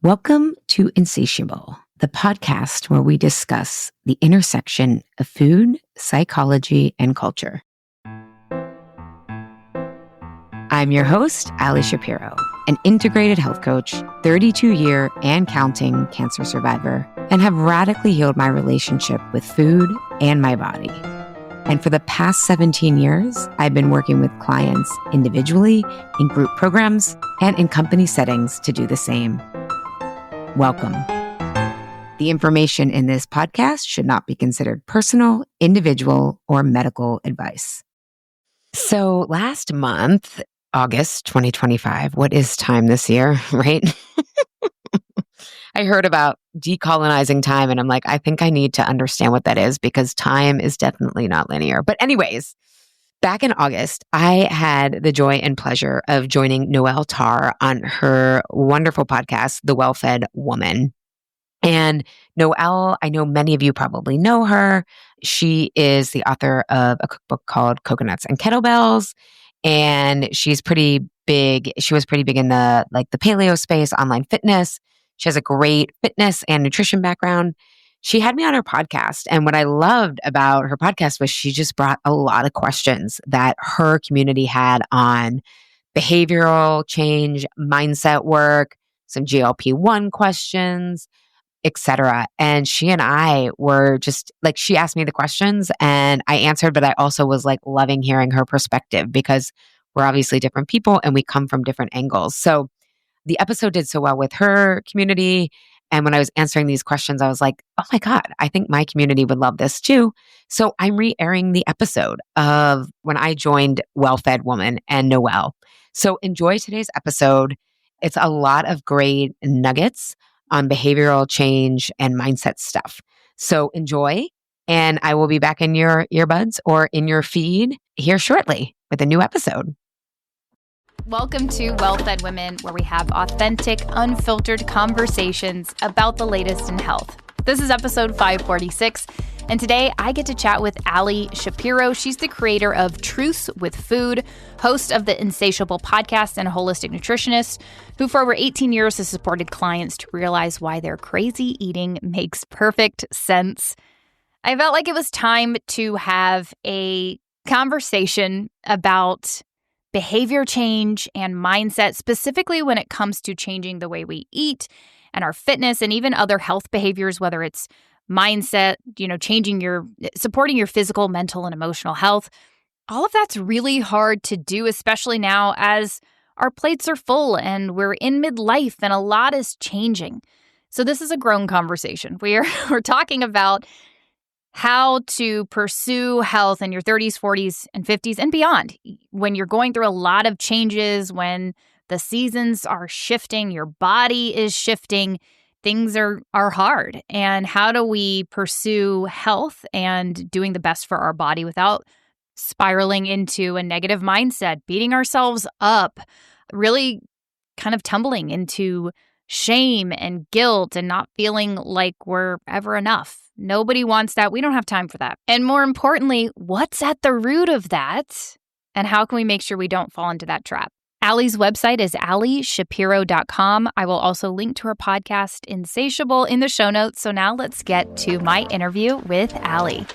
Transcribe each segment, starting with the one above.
Welcome to Insatiable, the podcast where we discuss the intersection of food, psychology, and culture. I'm your host, Ali Shapiro, an integrated health coach, 32-year and counting cancer survivor, and have radically healed my relationship with food and my body. And for the past 17 years, I've been working with clients individually, in group programs, and in company settings to do the same. Welcome. The information in this podcast should not be considered personal, individual, or medical advice. So last month, August 2025, what is time this year, right? I heard about decolonizing time and I'm like, I think I need to understand what that is because time is definitely not linear. But anyways, back in August, I had the joy and pleasure of joining Noelle Tarr on her wonderful podcast, The Well-Fed Woman. And Noelle, I know many of you probably know her. She is the author of a cookbook called Coconuts and Kettlebells. And she's pretty big. She was pretty big in the paleo space, online fitness. She has a great fitness and nutrition background. She had me on her podcast. And what I loved about her podcast was she just brought a lot of questions that her community had on behavioral change, mindset work, some GLP-1 questions, etc. And she and I were just like, she asked me the questions and I answered, but I also was like loving hearing her perspective because we're obviously different people and we come from different angles. So the episode did so well with her community. And when I was answering these questions, I was like, oh my God, I think my community would love this too. So I'm re-airing the episode of when I joined Well-Fed Woman and Noelle. So enjoy today's episode. It's a lot of great nuggets on behavioral change and mindset stuff. So enjoy. And I will be back in your earbuds or in your feed here shortly with a new episode. Welcome to Well-Fed Women, where we have authentic, unfiltered conversations about the latest in health. This is episode 546, and today I get to chat with Ali Shapiro. She's the creator of Truths with Food, host of the Insatiable podcast, and a holistic nutritionist who for over 18 years has supported clients to realize why their crazy eating makes perfect sense. I felt like it was time to have a conversation about behavior change and mindset, specifically when it comes to changing the way we eat and our fitness and even other health behaviors, whether it's mindset, supporting your physical, mental, and emotional health. All of that's really hard to do, especially now as our plates are full and we're in midlife and a lot is changing. So this is a grown conversation. We're talking about how to pursue health in your 30s, 40s, and 50s and beyond. When you're going through a lot of changes, when the seasons are shifting, your body is shifting, things are hard. And how do we pursue health and doing the best for our body without spiraling into a negative mindset, beating ourselves up, really kind of tumbling into shame and guilt and not feeling like we're ever enough? Nobody wants that. We don't have time for that. And more importantly, what's at the root of that? And how can we make sure we don't fall into that trap? Ali's website is alishapiro.com. I will also link to her podcast, Insatiable, in the show notes. So now let's get to my interview with Ali.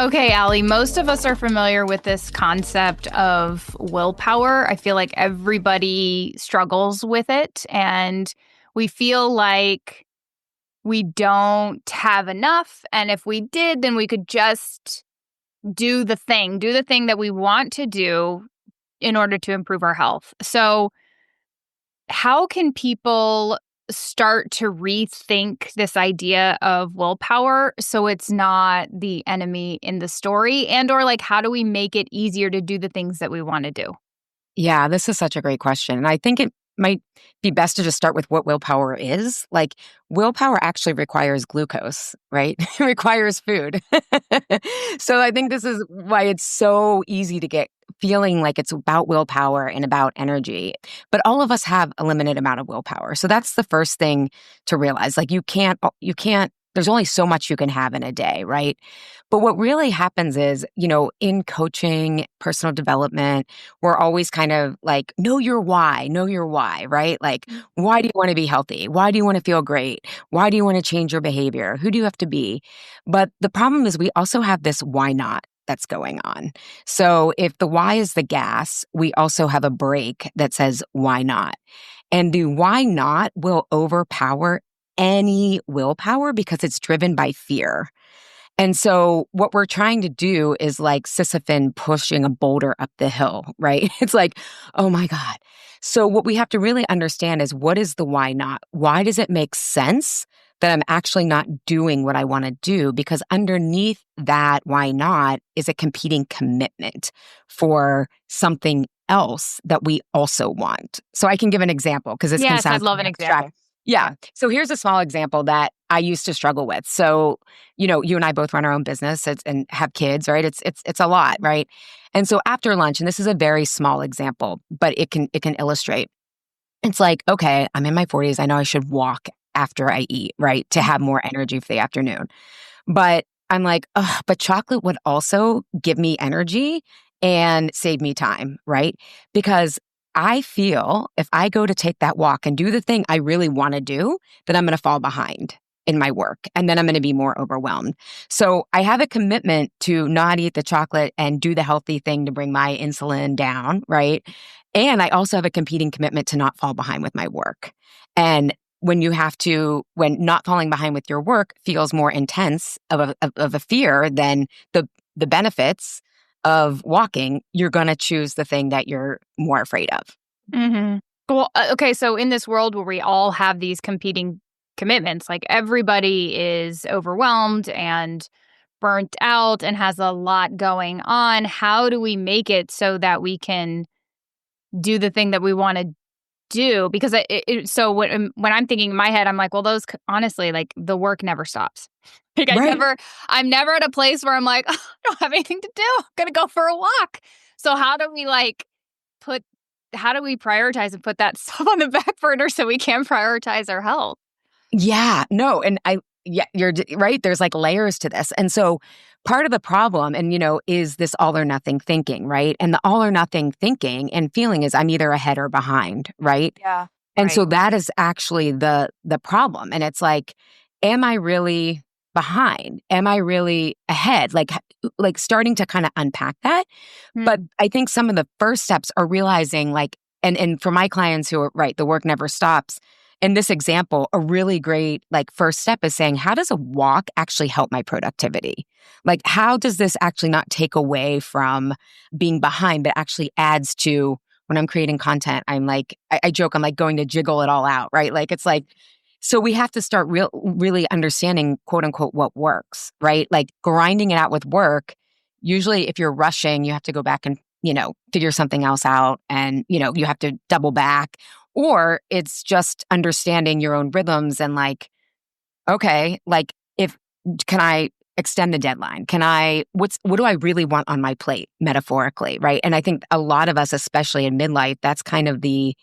Okay, Ali, most of us are familiar with this concept of willpower. I feel like everybody struggles with it, and we feel like we don't have enough. And if we did, then we could just do the thing that we want to do in order to improve our health. So how can people start to rethink this idea of willpower so it's not the enemy in the story? And or like, how do we make it easier to do the things that we want to do? Yeah, this is such a great question. And I think it might be best to just start with what willpower is. Like, willpower actually requires glucose, right? It requires food. So I think this is why it's so easy to get feeling like it's about willpower and about energy. But all of us have a limited amount of willpower. So that's the first thing to realize. Like, you can't there's only so much you can have in a day, right? But what really happens is, in coaching, personal development, we're always kind of like, know your why, right? Like, why do you want to be healthy? Why do you want to feel great? Why do you want to change your behavior? Who do you have to be? But the problem is we also have this why not that's going on. So if the why is the gas, we also have a brake that says why not. And the why not will overpower any willpower because it's driven by fear. And so what we're trying to do is like Sisyphus pushing a boulder up the hill, right? It's like, oh my God. So what we have to really understand is what is the why not? Why does it make sense that I'm actually not doing what I want to do? Because underneath that why not is a competing commitment for something else that we also want. So I can give an example because this can Yes, sound I'd love an abstract. example. Yeah. So here's a small example that I used to struggle with. So, you and I both run our own business and have kids, right? It's a lot, right? And so after lunch, and this is a very small example, but it can illustrate. It's like, okay, I'm in my 40s. I know I should walk after I eat, right? To have more energy for the afternoon. But I'm like, ugh, but chocolate would also give me energy and save me time, right? Because I feel if I go to take that walk and do the thing I really want to do, that I'm going to fall behind in my work and then I'm going to be more overwhelmed. So I have a commitment to not eat the chocolate and do the healthy thing to bring my insulin down, right? And I also have a competing commitment to not fall behind with my work. And when not falling behind with your work feels more intense of a fear than the benefits of walking, you're going to choose the thing that you're more afraid of. Mm-hmm. Well, okay. So in this world where we all have these competing commitments, like everybody is overwhelmed and burnt out and has a lot going on, how do we make it so that we can do the thing that we want to do? Because so when I'm thinking in my head, I'm like, well, honestly, like the work never stops. Like Right. I'm never at a place where I'm like, oh, I don't have anything to do. I'm gonna go for a walk. So how do we prioritize and put that stuff on the back burner so we can prioritize our health? Yeah, no. And you're right. There's like layers to this. And so part of the problem, and is this all or nothing thinking, right? And the all or nothing thinking and feeling is I'm either ahead or behind, right? Yeah. And Right. so that is actually the problem. And it's like, am I really behind? Am I really ahead? Like starting to kind of unpack that. But I think some of the first steps are realizing like, and for my clients who are right, the work never stops. In this example, a really great like first step is saying, how does a walk actually help my productivity? Like, how does this actually not take away from being behind, but actually adds to when I'm creating content? I'm like, I joke, I'm like going to jiggle it all out, right? Like, it's like, so we have to start really understanding, quote unquote, what works, right? Like grinding it out with work. Usually if you're rushing, you have to go back and, figure something else out and, you have to double back. Or it's just understanding your own rhythms and like, okay, like can I extend the deadline? What do I really want on my plate metaphorically, right? And I think a lot of us, especially in midlife, that's kind of the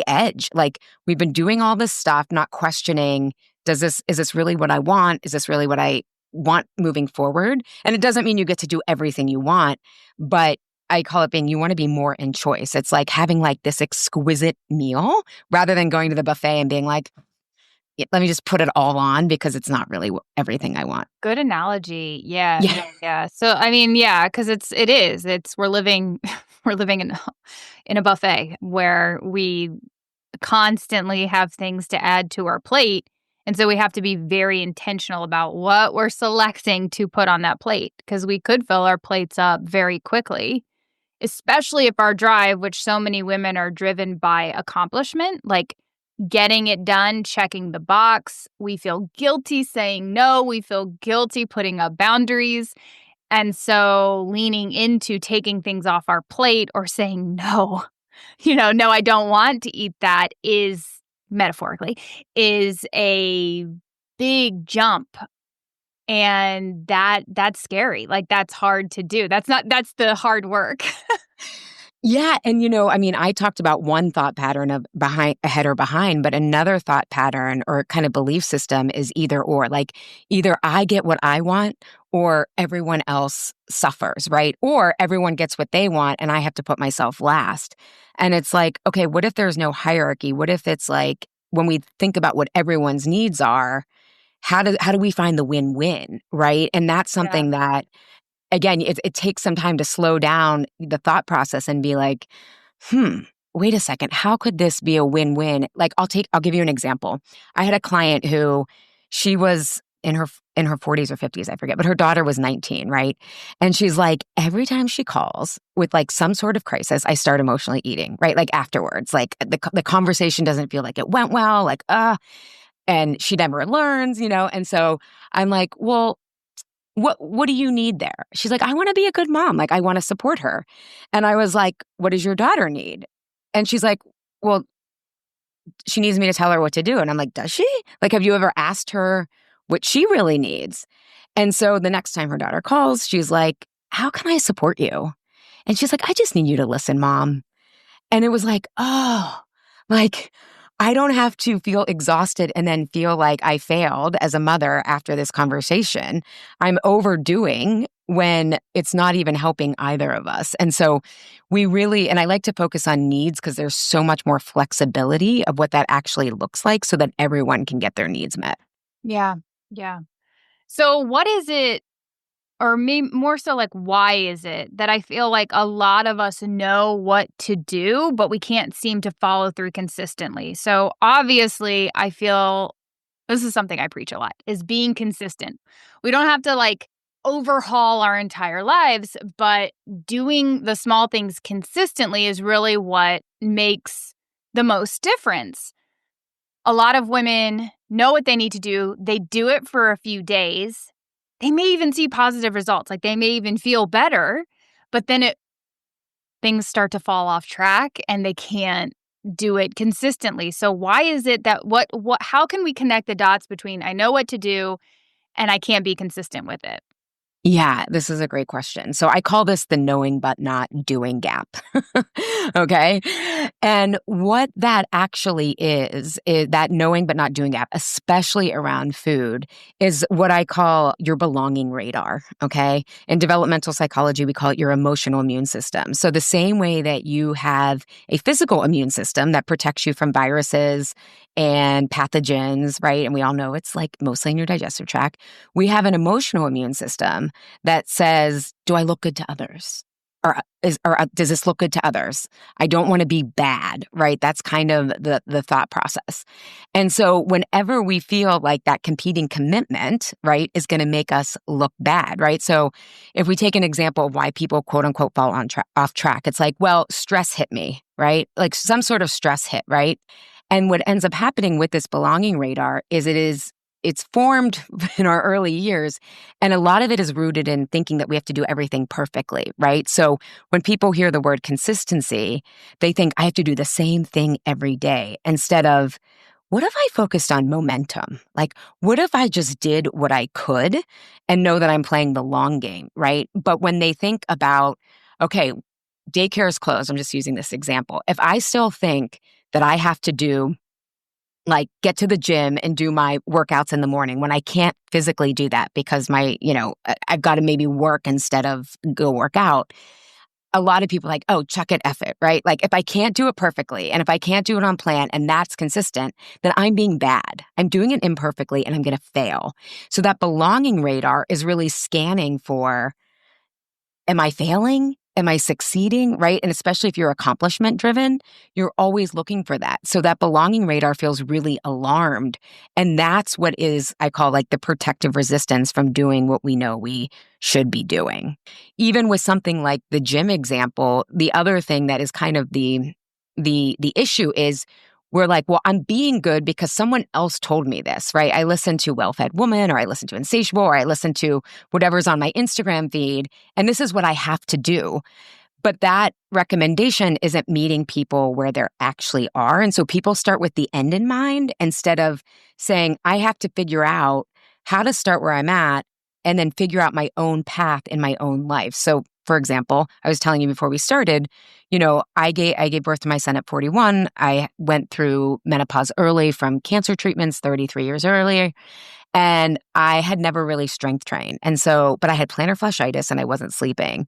edge. Like we've been doing all this stuff, not questioning, is this really what I want? Is this really what I want moving forward? And it doesn't mean you get to do everything you want, but I call it being, you want to be more in choice. It's like having like this exquisite meal rather than going to the buffet and being like, let me just put it all on because it's not really everything I want. Good analogy. Yeah. Yeah. Yeah. So I mean, yeah, because we're living we're living in a buffet where we constantly have things to add to our plate. And so we have to be very intentional about what we're selecting to put on that plate because we could fill our plates up very quickly, especially if our drive, which so many women are driven by accomplishment, like getting it done, checking the box. We feel guilty saying no. We feel guilty putting up boundaries. And so leaning into taking things off our plate or saying no, no, I don't want to eat that metaphorically, is a big jump. And that's scary. Like that's hard to do. That's the hard work. Yeah. And, I talked about one thought pattern of ahead or behind, but another thought pattern or kind of belief system is either or. Like either I get what I want or everyone else suffers, right? Or everyone gets what they want and I have to put myself last. And it's like, okay, what if there's no hierarchy? What if it's like when we think about what everyone's needs are, how do we find the win-win, right? And that's Yeah. something that again, it takes some time to slow down the thought process and be like, hmm, wait a second, how could this be a win-win? Like I'll give you an example. I had a client who she was in her 40s or 50s, I forget, but her daughter was 19, right? And she's like, every time she calls with like some sort of crisis, I start emotionally eating, right? Like afterwards, like the conversation doesn't feel like it went well, like, and she never learns, And so I'm like, well, what do you need there? She's like, I want to be a good mom. Like, I want to support her. And I was like, what does your daughter need? And she's like, well, she needs me to tell her what to do. And I'm like, does she? Like, have you ever asked her what she really needs? And so the next time her daughter calls, she's like, how can I support you? And she's like, I just need you to listen, mom. And it was like, oh, like I don't have to feel exhausted and then feel like I failed as a mother after this conversation. I'm overdoing when it's not even helping either of us. And so and I like to focus on needs because there's so much more flexibility of what that actually looks like so that everyone can get their needs met. Yeah. Yeah. So what is it, or maybe more so like, why is it that I feel like a lot of us know what to do, but we can't seem to follow through consistently? So obviously, I feel this is something I preach a lot, is being consistent. We don't have to like overhaul our entire lives, but doing the small things consistently is really what makes the most difference. A lot of women know what they need to do. They do it for a few days. They may even see positive results. Like they may even feel better, but then things start to fall off track and they can't do it consistently. So why is it that how can we connect the dots between I know what to do and I can't be consistent with it? Yeah, this is a great question. So I call this the knowing but not doing gap. Okay. And what that actually is that knowing but not doing gap, especially around food, is what I call your belonging radar. Okay. In developmental psychology, we call it your emotional immune system. So the same way that you have a physical immune system that protects you from viruses and pathogens, right? And we all know it's like mostly in your digestive tract. We have an emotional immune system that says, do I look good to others? Or does this look good to others? I don't want to be bad, right? That's kind of the thought process. And so whenever we feel like that competing commitment, right, is going to make us look bad, right? So if we take an example of why people quote unquote fall off track, it's like, well, stress hit me, right? Like some sort of stress hit, right? And what ends up happening with this belonging radar is it's formed in our early years. And a lot of it is rooted in thinking that we have to do everything perfectly, right? So when people hear the word consistency, they think I have to do the same thing every day instead of, what if I focused on momentum? Like, what if I just did what I could and know that I'm playing the long game, right? But when they think about, okay, daycare is closed, I'm just using this example. If I still think that I have to do like get to the gym and do my workouts in the morning when I can't physically do that because I've got to maybe work instead of go work out. A lot of people are like, oh, chuck it, F it, right? Like if I can't do it perfectly and if I can't do it on plan and that's consistent, then I'm being bad. I'm doing it imperfectly and I'm going to fail. So that belonging radar is really scanning for, am I failing? Am I succeeding? Right. And especially if you're accomplishment driven, you're always looking for that. So that belonging radar feels really alarmed. And that's what I call like the protective resistance from doing what we know we should be doing. Even with something like the gym example, the other thing that is kind of the issue is we're like, well, I'm being good because someone else told me this, right? I listen to Well-Fed Woman, or I listen to Insatiable, or I listen to whatever's on my Instagram feed, and this is what I have to do. But that recommendation isn't meeting people where they actually are. And so people start with the end in mind instead of saying, I have to figure out how to start where I'm at and then figure out my own path in my own life. So, for example, I was telling you before we started, I gave birth to my son at 41. I went through menopause early from cancer treatments 33 years earlier. And I had never really strength trained. But I had plantar fasciitis and I wasn't sleeping.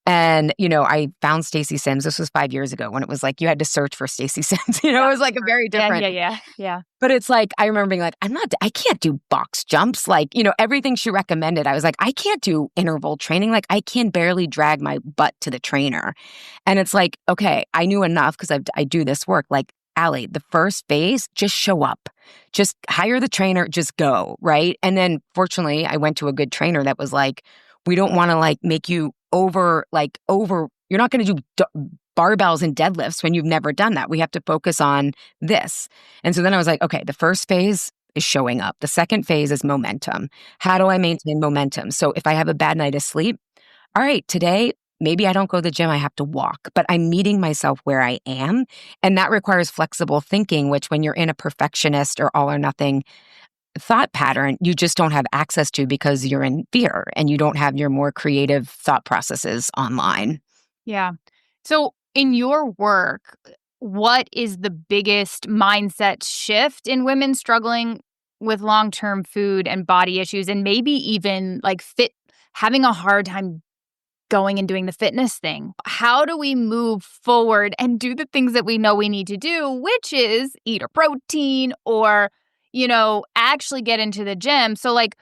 And, I found Stacey Sims. This was 5 years ago when it was like you had to search for Stacey Sims. It was like a very different. Yeah. But it's like, I remember being like, I can't do box jumps. Like, everything she recommended, I was like, I can't do interval training. Like, I can barely drag my butt to the trainer. And it's like, okay, I knew enough because I do this work. Like, Allie, the first phase, just show up. Just hire the trainer, just go, right? And then fortunately, I went to a good trainer that was like, we don't want to like make you over, you're not going to do barbells and deadlifts when you've never done that. We have to focus on this. And so then I was like, okay, the first phase is showing up. The second phase is momentum. How do I maintain momentum? So if I have a bad night of sleep, all right, today, maybe I don't go to the gym, I have to walk, but I'm meeting myself where I am. And that requires flexible thinking, which when you're in a perfectionist or all or nothing thought pattern, you just don't have access to because you're in fear and you don't have your more creative thought processes online. Yeah. So in your work, what is the biggest mindset shift in women struggling with long-term food and body issues and maybe even like having a hard time going and doing the fitness thing? How do we move forward and do the things that we know we need to do, which is eat a protein or, actually get into the gym? So like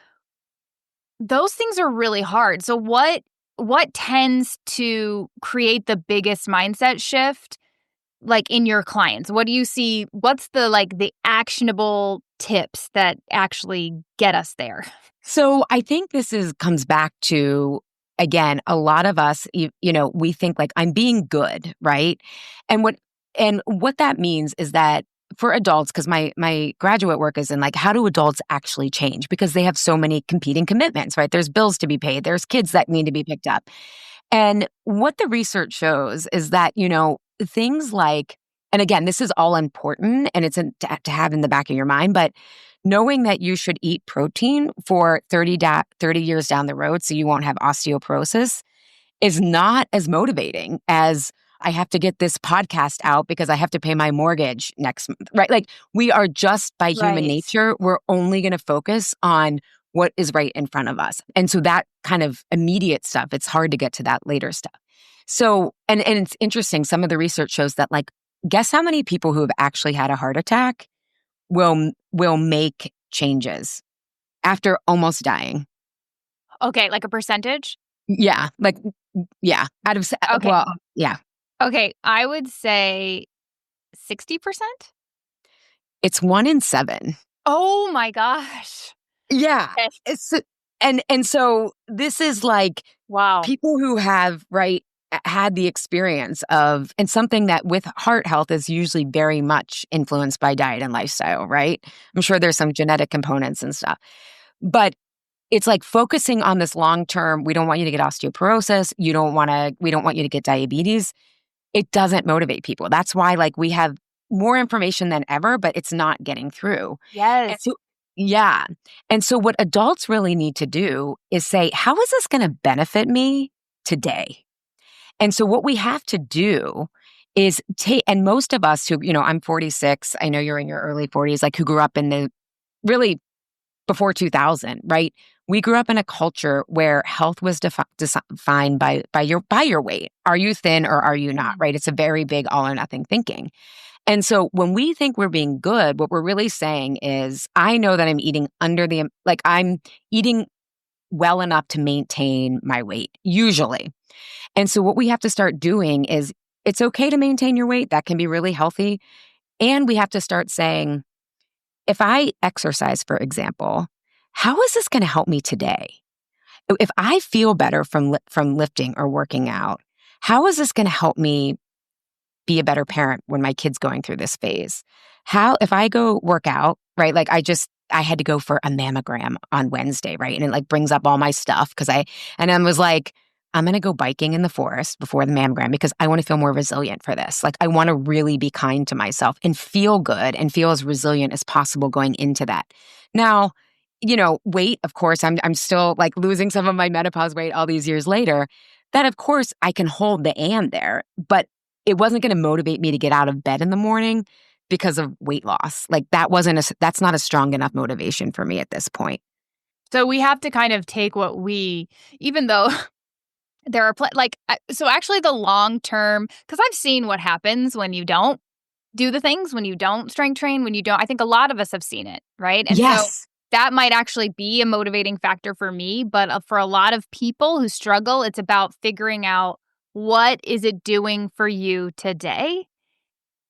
those things are really hard. So what tends to create the biggest mindset shift like in your clients? What do you see? What's the actionable tips that actually get us there? So I think comes back to, again, a lot of us, we think like I'm being good, right? And what that means is that for adults, because my graduate work is in like, how do adults actually change? Because they have so many competing commitments, right? There's bills to be paid. There's kids that need to be picked up. And what the research shows is that, things like, and again, this is all important and it's to have in the back of your mind, but knowing that you should eat protein for 30 years down the road so you won't have osteoporosis is not as motivating as I have to get this podcast out because I have to pay my mortgage next month, right? Like we are just by human nature, we're only going to focus on what is right in front of us. And so that kind of immediate stuff, it's hard to get to that later stuff. So, and it's interesting, some of the research shows that like, guess how many people who have actually had a heart attack will make changes after almost dying. Okay, like a percentage? Yeah, out of okay. Well, yeah. Okay, I would say 60%? It's 1 in 7. Oh my gosh. Yeah. It's and so this is like wow. People who have had the experience of, and something that with heart health is usually very much influenced by diet and lifestyle, right? I'm sure there's some genetic components and stuff. But it's like focusing on this long term, we don't want you to get osteoporosis, we don't want you to get diabetes. It doesn't motivate people. That's why like we have more information than ever, but it's not getting through. Yes. Yeah. And so what adults really need to do is say, how is this going to benefit me today? And so what we have to do is and most of us who, I'm 46, I know you're in your early 40s, like who grew up in the really before 2000, right? We grew up in a culture where health was defined by your weight. Are you thin or are you not, right? It's a very big all or nothing thinking. And so when we think we're being good, what we're really saying is, I know that I'm eating I'm eating well enough to maintain my weight, usually. And so what we have to start doing is, it's okay to maintain your weight. That can be really healthy. And we have to start saying, if I exercise, for example, how is this going to help me today? If I feel better from lifting or working out, how is this going to help me be a better parent when my kid's going through this phase? If I go work out, right? Like I had to go for a mammogram on Wednesday, right? And it like brings up all my stuff I was like, I'm going to go biking in the forest before the mammogram because I want to feel more resilient for this. Like I want to really be kind to myself and feel good and feel as resilient as possible going into that. Now, weight, of course, I'm still like losing some of my menopause weight all these years later. That of course I can hold the and there, but it wasn't going to motivate me to get out of bed in the morning because of weight loss. Like that's not a strong enough motivation for me at this point. So we have to kind of take even though there are, so actually the long term, because I've seen what happens when you don't do the things, when you don't strength train, when you don't, I think a lot of us have seen it, right? And so Yes. that might actually be a motivating factor for me. But for a lot of people who struggle, it's about figuring out what is it doing for you today.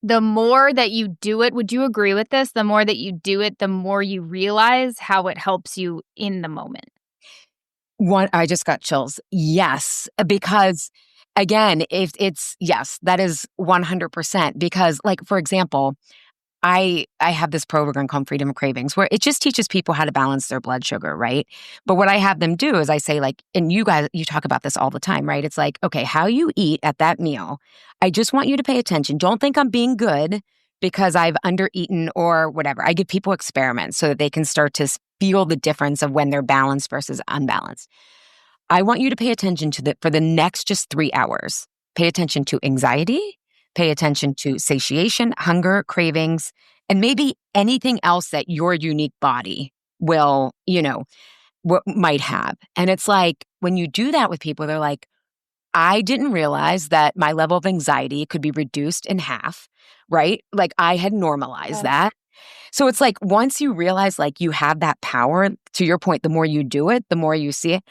The more that you do it, would you agree with this? The more that you do it, the more you realize how it helps you in the moment. I just got chills. Yes, because again, if it's yes, that is 100% because like for example, I have this program called Freedom of Cravings where it just teaches people how to balance their blood sugar, right? But what I have them do is I say like, and you guys, you talk about this all the time, right? It's like, okay, how you eat at that meal, I just want you to pay attention. Don't think I'm being good because I've undereaten or whatever. I give people experiments so that they can start to feel the difference of when they're balanced versus unbalanced. I want you to pay attention to for the next just 3 hours. Pay attention to anxiety, pay attention to satiation, hunger, cravings, and maybe anything else that your unique body will, what might have. And it's like when you do that with people, they're like, I didn't realize that my level of anxiety could be reduced in half, right? Like I had normalized that. So it's like once you realize like you have that power, to your point, the more you do it, the more you see it.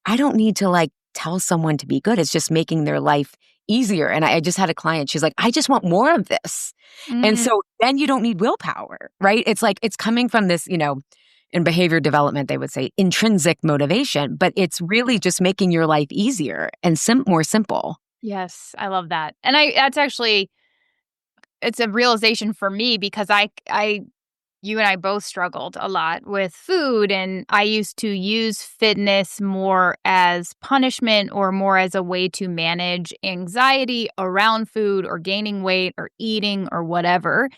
I don't need to like tell someone to be good. It's just making their life easier. And I just had a client, she's like, I just want more of this. And so then you don't need willpower, right? It's like, it's coming from this, in behavior development, they would say intrinsic motivation, but it's really just making your life easier and more simple. Yes, I love that. And that's actually, it's a realization for me because you and I both struggled a lot with food, and I used to use fitness more as punishment or more as a way to manage anxiety around food or gaining weight or eating or whatever.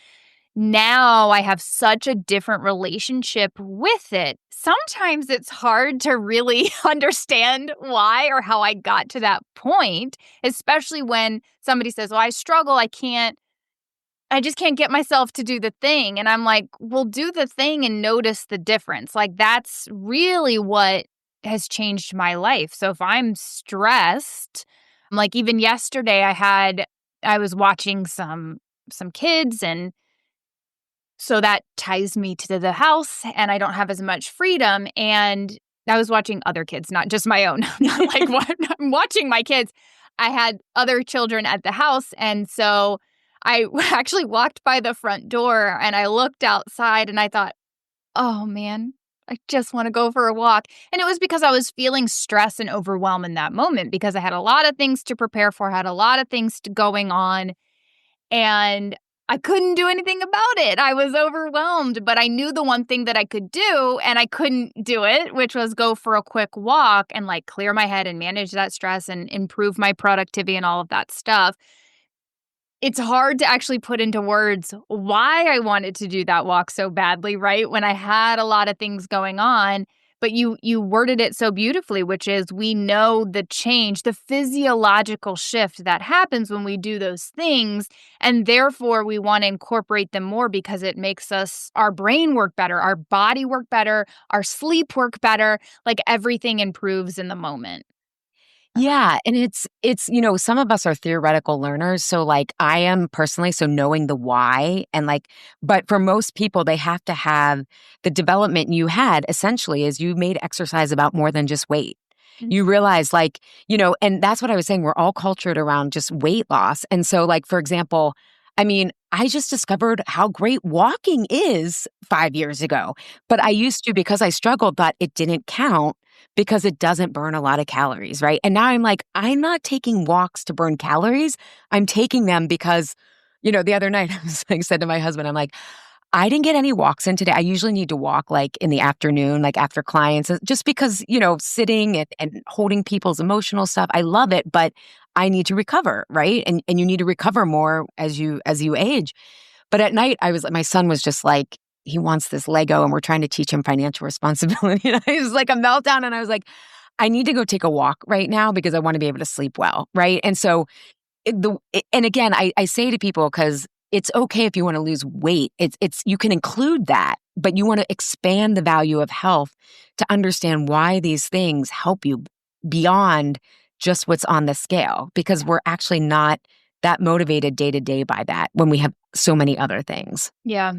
Now I have such a different relationship with it. Sometimes it's hard to really understand why or how I got to that point, especially when somebody says, well, I struggle, I just can't get myself to do the thing. And I'm like, well, do the thing and notice the difference. Like, that's really what has changed my life. So if I'm stressed, like even yesterday I was watching some kids, and so that ties me to the house and I don't have as much freedom. And I was watching other kids, not just my own. Like I'm watching my kids. I had other children at the house. And so I actually walked by the front door and I looked outside and I thought, oh man, I just want to go for a walk. And it was because I was feeling stress and overwhelm in that moment because I had a lot of things to prepare for, had a lot of things going on. And I couldn't do anything about it. I was overwhelmed, but I knew the one thing that I could do and I couldn't do it, which was go for a quick walk and like clear my head and manage that stress and improve my productivity and all of that stuff. It's hard to actually put into words why I wanted to do that walk so badly, right? When I had a lot of things going on. But you worded it so beautifully, which is we know the change, the physiological shift that happens when we do those things. And therefore, we want to incorporate them more because it makes our brain work better, our body work better, our sleep work better. Like everything improves in the moment. Yeah. And it's, some of us are theoretical learners. So like I am personally, so knowing the why and like, but for most people, they have to have the development you had essentially is you made exercise about more than just weight. You realize like, and that's what I was saying. We're all cultured around just weight loss. And so like, for example, I mean, I just discovered how great walking is 5 years ago, but I used to, because I struggled, thought it didn't count because it doesn't burn a lot of calories, right? And now I'm like, I'm not taking walks to burn calories. I'm taking them because, the other night I said to my husband, I'm like, I didn't get any walks in today. I usually need to walk like in the afternoon, like after clients, just because, sitting and holding people's emotional stuff. I love it, but I need to recover, right? And you need to recover more as you age. But at night, my son was just like, he wants this Lego and we're trying to teach him financial responsibility. And it was like a meltdown. And I was like, I need to go take a walk right now because I want to be able to sleep well, right? And so and again, I say to people, because it's okay if you want to lose weight. You can include that, but you want to expand the value of health to understand why these things help you beyond just what's on the scale, because we're actually not that motivated day to day by that when we have so many other things. Yeah.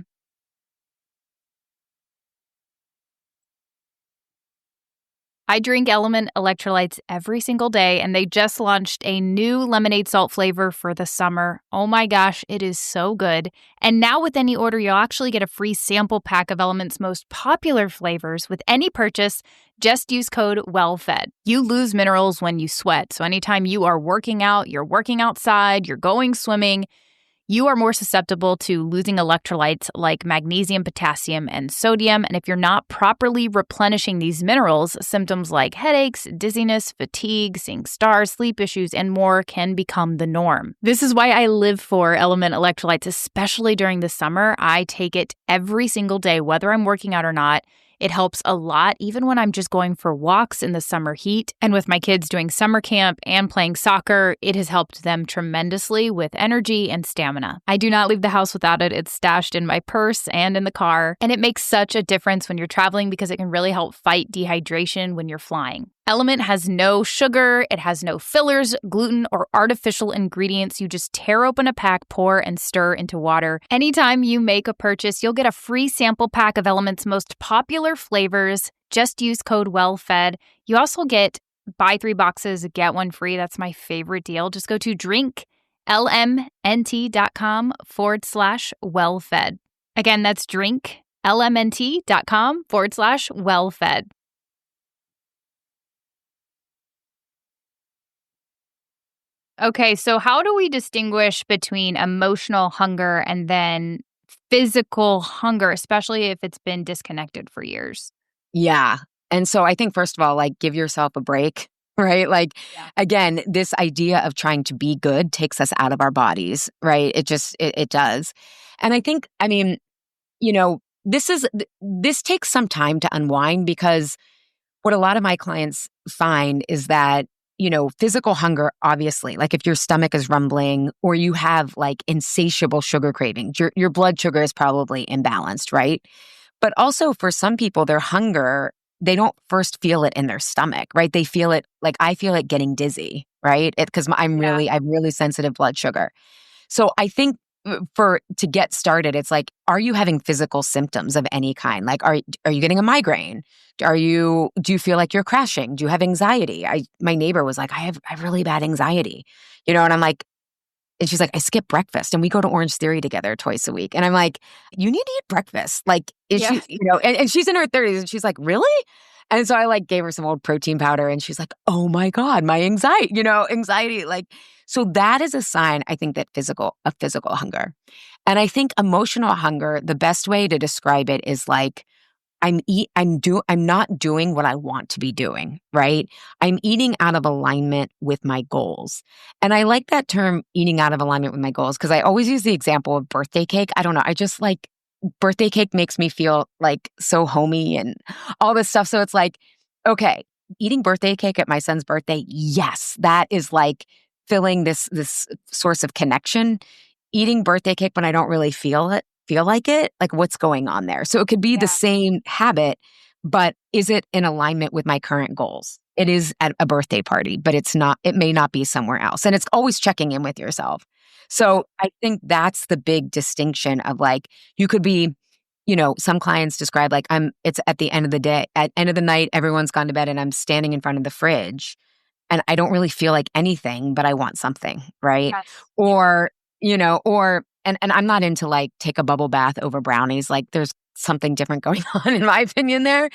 I drink Element electrolytes every single day, and they just launched a new lemonade salt flavor for the summer. Oh my gosh, it is so good. And now with any order, you'll actually get a free sample pack of Element's most popular flavors with any purchase. Just use code WELLFED. You lose minerals when you sweat. So anytime you are working out, you're working outside, you're going swimming, you are more susceptible to losing electrolytes like magnesium, potassium, and sodium. And if you're not properly replenishing these minerals, symptoms like headaches, dizziness, fatigue, seeing stars, sleep issues, and more can become the norm. This is why I live for Element electrolytes, especially during the summer. I take it every single day, whether I'm working out or not. It helps a lot, even when I'm just going for walks in the summer heat. And with my kids doing summer camp and playing soccer, it has helped them tremendously with energy and stamina. I do not leave the house without it. It's stashed in my purse and in the car. And it makes such a difference when you're traveling because it can really help fight dehydration when you're flying. Element has no sugar, it has no fillers, gluten, or artificial ingredients. You just tear open a pack, pour, and stir into water. Anytime you make a purchase, you'll get a free sample pack of Element's most popular flavors. Just use code WELLFED. You also get buy 3 boxes, get 1 free. That's my favorite deal. Just go to drinklmnt.com/wellfed. Again, that's drinklmnt.com/wellfed. Okay, so how do we distinguish between emotional hunger and then physical hunger, especially if it's been disconnected for years? Yeah. And so I think, first of all, like, give yourself a break, right? Like, Yeah. again, this idea of trying to be good takes us out of our bodies, right? It does. And I think, I mean, this takes some time to unwind, because what a lot of my clients find is that, physical hunger, obviously, like if your stomach is rumbling or you have like insatiable sugar craving, your blood sugar is probably imbalanced, right? But also for some people, their hunger, they don't first feel it in their stomach, right? They feel it, like I feel it getting dizzy, right? Because I have really sensitive blood sugar. So I think to get started, it's like, are you having physical symptoms of any kind? Like, are you getting a migraine? Do you feel like you're crashing? Do you have anxiety? My neighbor was like, I have really bad anxiety, and I'm like, and she's like, I skip breakfast, and we go to Orange Theory together twice a week. And I'm like, you need to eat breakfast. Like, is she, and she's in her 30s, and she's like, really? And so I like gave her some old protein powder, and she's like, oh my God, my anxiety, like, so that is a sign, I think, that physical hunger. And I think emotional hunger, the best way to describe it is like, I'm not doing what I want to be doing, right? I'm eating out of alignment with my goals. And I like that term, eating out of alignment with my goals, because I always use the example of birthday cake. I don't know. I just like birthday cake makes me feel like so homey and all this stuff. So it's like, okay, eating birthday cake at my son's birthday, yes, that is like filling this source of connection. Eating birthday cake when I don't really feel like it, like what's going on there? So it could be the same habit, but is it in alignment with my current goals? It is at a birthday party, but it may not be somewhere else. And it's always checking in with yourself. So I think that's the big distinction of like, you could be, some clients describe like, it's at the end of the day, at end of the night, everyone's gone to bed and I'm standing in front of the fridge and I don't really feel like anything, but I want something, right? Yes. Or, and I'm not into like take a bubble bath over brownies. Like there's something different going on in my opinion there.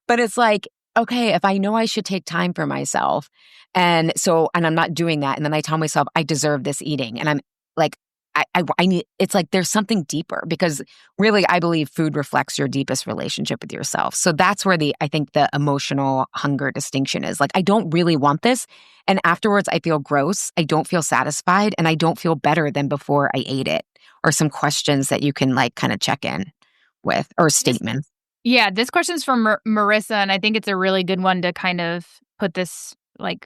But it's like, okay, if I know I should take time for myself and I'm not doing that. And then I tell myself I deserve this eating. And I'm like, I need, it's like there's something deeper, because really I believe food reflects your deepest relationship with yourself. So that's where I think the emotional hunger distinction is. Like, I don't really want this. And afterwards I feel gross. I don't feel satisfied and I don't feel better than before I ate it. Or some questions that you can like kind of check in with, or statements. Yeah, this question's from Marissa, and I think it's a really good one to kind of put this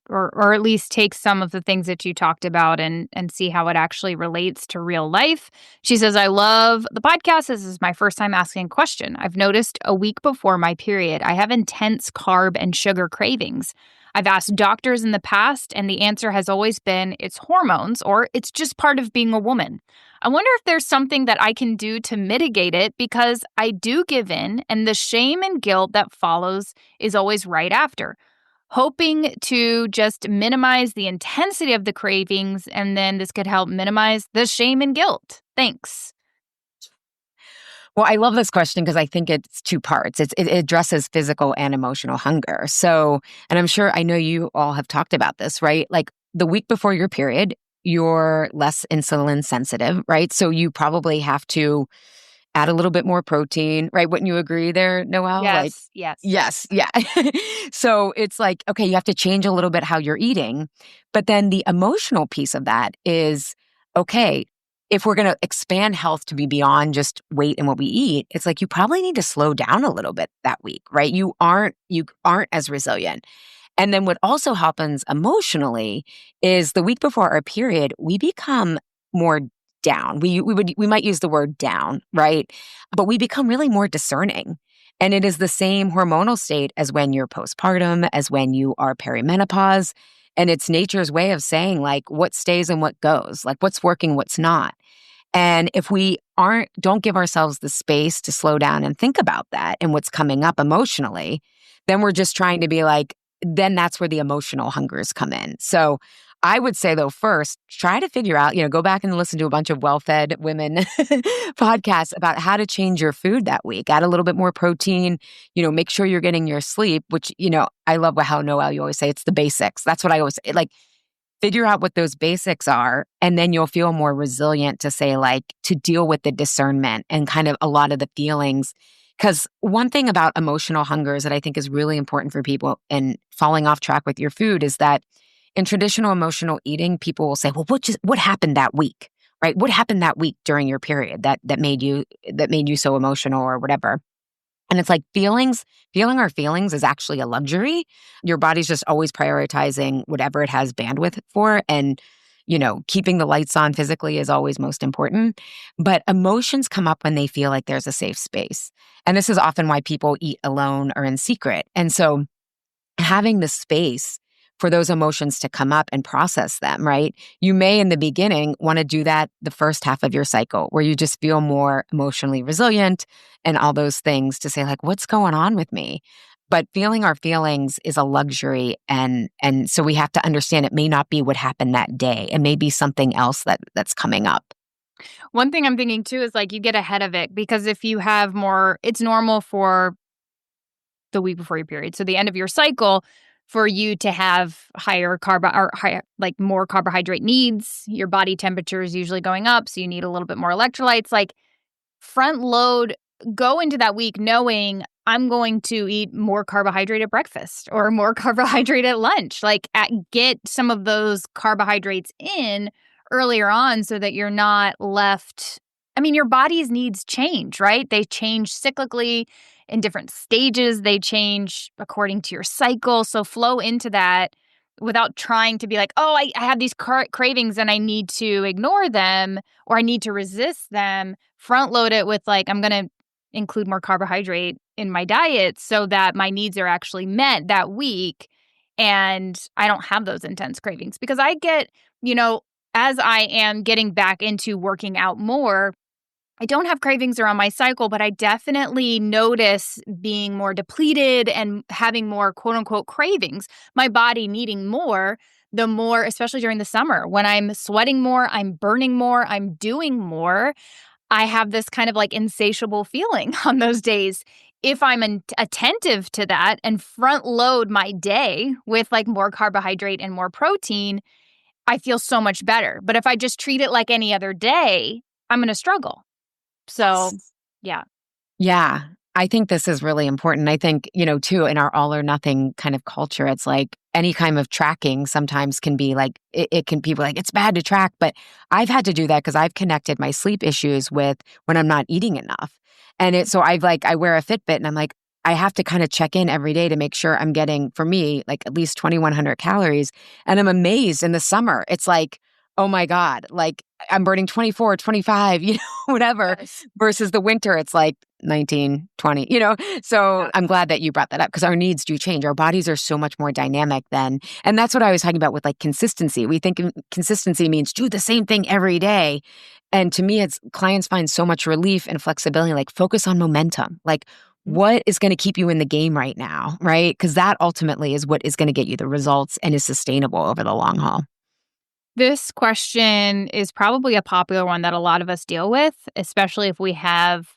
or at least take some of the things that you talked about and see how it actually relates to real life. She says, I love the podcast. This is my first time asking a question. I've noticed a week before my period, I have intense carb and sugar cravings. I've asked doctors in the past, and the answer has always been it's hormones or it's just part of being a woman. I wonder if there's something that I can do to mitigate it because I do give in, and the shame and guilt that follows is always right after. Hoping to just minimize the intensity of the cravings, and then this could help minimize the shame and guilt. Thanks. Well, I love this question because I think it's two parts. It addresses physical and emotional hunger. So, and I'm sure I know you all have talked about this, right? Like the week before your period, you're less insulin sensitive, right? So you probably have to add a little bit more protein, right? Wouldn't you agree there, Noelle? Yes. Yeah. So it's like, okay, you have to change a little bit how you're eating. But then the emotional piece of that is, okay, if we're going to expand health to be beyond just weight and what we eat, it's like you probably need to slow down a little bit that week, right? You aren't as resilient. And then what also happens emotionally is the week before our period, we become more down. We might use the word down, right? But we become really more discerning. And it is the same hormonal state as when you're postpartum, as when you are perimenopause. And it's nature's way of saying like what stays and what goes, like what's working, what's not. And if we don't give ourselves the space to slow down and think about that and what's coming up emotionally, then we're just trying to be like, then that's where the emotional hungers come in. So I would say though, first, try to figure out, go back and listen to a bunch of well-fed women podcasts about how to change your food that week. Add a little bit more protein, make sure you're getting your sleep, which, I love how Noelle, you always say it's the basics. That's what I always say. Like, figure out what those basics are, and then you'll feel more resilient to say like, to deal with the discernment and kind of a lot of the feelings. Because one thing about emotional hungers that I think is really important for people and falling off track with your food is that in traditional emotional eating, people will say, well, what happened that week, right? What happened that week during your period that made you so emotional or whatever? And it's like feeling our feelings is actually a luxury. Your body's just always prioritizing whatever it has bandwidth for. And, keeping the lights on physically is always most important. But emotions come up when they feel like there's a safe space. And this is often why people eat alone or in secret. And so having the space for those emotions to come up and process them, right? You may in the beginning want to do that the first half of your cycle where you just feel more emotionally resilient and all those things to say like, what's going on with me? But feeling our feelings is a luxury. And so we have to understand it may not be what happened that day. It may be something else that's coming up. One thing I'm thinking too is like you get ahead of it because if you have more, it's normal for the week before your period. So the end of your cycle for you to have more carbohydrate needs, your body temperature is usually going up. So you need a little bit more electrolytes, like front load, go into that week knowing I'm going to eat more carbohydrate at breakfast or more carbohydrate at lunch, get some of those carbohydrates in earlier on so that you're not left. I mean, your body's needs change, right? They change cyclically in different stages. They change according to your cycle. So flow into that without trying to be like, oh, I have these cravings and I need to ignore them or I need to resist them. Front load it with like, I'm going to include more carbohydrate in my diet so that my needs are actually met that week and I don't have those intense cravings. Because I get, as I am getting back into working out more, I don't have cravings around my cycle, but I definitely notice being more depleted and having more quote unquote cravings, my body needing more, the more, especially during the summer when I'm sweating more, I'm burning more, I'm doing more. I have this kind of like insatiable feeling on those days. If I'm attentive to that and front load my day with like more carbohydrate and more protein, I feel so much better. But if I just treat it like any other day, I'm going to struggle. So, yeah. Yeah. I think this is really important. I think, too, in our all or nothing kind of culture, it's like any kind of tracking sometimes can be like, it can people like, it's bad to track. But I've had to do that because I've connected my sleep issues with when I'm not eating enough. And so I wear a Fitbit and I'm like, I have to kind of check in every day to make sure I'm getting, for me, like at least 2,100 calories. And I'm amazed in the summer. It's like, oh my God, like I'm burning 24, 25, whatever, Yes. versus the winter, it's like 19, 20, So I'm glad that you brought that up because our needs do change. Our bodies are so much more dynamic then. And that's what I was talking about with like consistency. We think consistency means do the same thing every day. And to me, it's clients find so much relief and flexibility, like focus on momentum. Like, what is going to keep you in the game right now, right? Because that ultimately is what is going to get you the results and is sustainable over the long haul. This question is probably a popular one that a lot of us deal with, especially if we have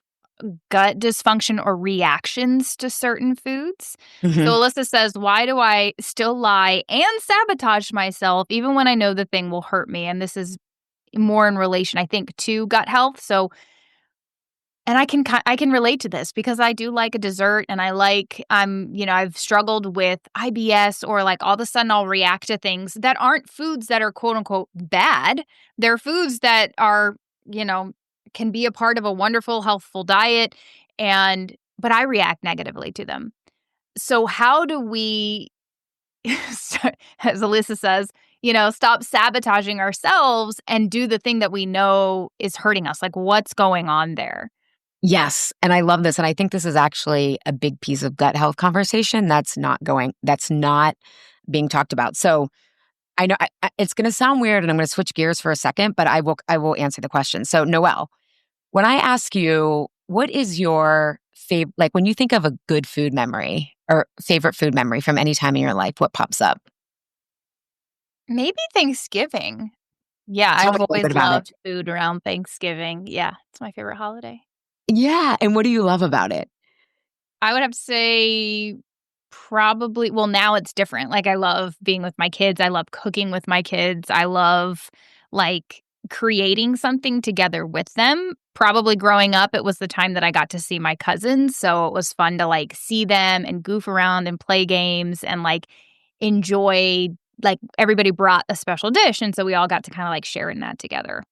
gut dysfunction or reactions to certain foods. So Mhm. Alyssa says, why do I still lie and sabotage myself even when I know the thing will hurt me? And this is more in relation, I think, to gut health. So, and I can relate to this because I do like a dessert and I've struggled with IBS or like all of a sudden I'll react to things that aren't foods that are quote unquote bad. They're foods that are, you know, can be a part of a wonderful, healthful diet but I react negatively to them. So how do we as Alyssa says, stop sabotaging ourselves and do the thing that we know is hurting us? Like what's going on there? Yes. And I love this. And I think this is actually a big piece of gut health conversation that's not being talked about. So I know it's going to sound weird and I'm going to switch gears for a second, but I will answer the question. So Noelle, when I ask you, what is your favorite, like when you think of a good food memory or favorite food memory from any time in your life, what pops up? Maybe Thanksgiving. Yeah, Tell I've me a little bit always about it. loved food around Thanksgiving. Yeah, it's my favorite holiday. Yeah. And what do you love about it? I would have to say probably, well, now it's different. Like, I love being with my kids. I love cooking with my kids. I love, like, creating something together with them. Probably growing up, it was the time that I got to see my cousins, so it was fun to, like, see them and goof around and play games and, like, enjoy everybody brought a special dish, and so we all got to kinda, like, share in that together.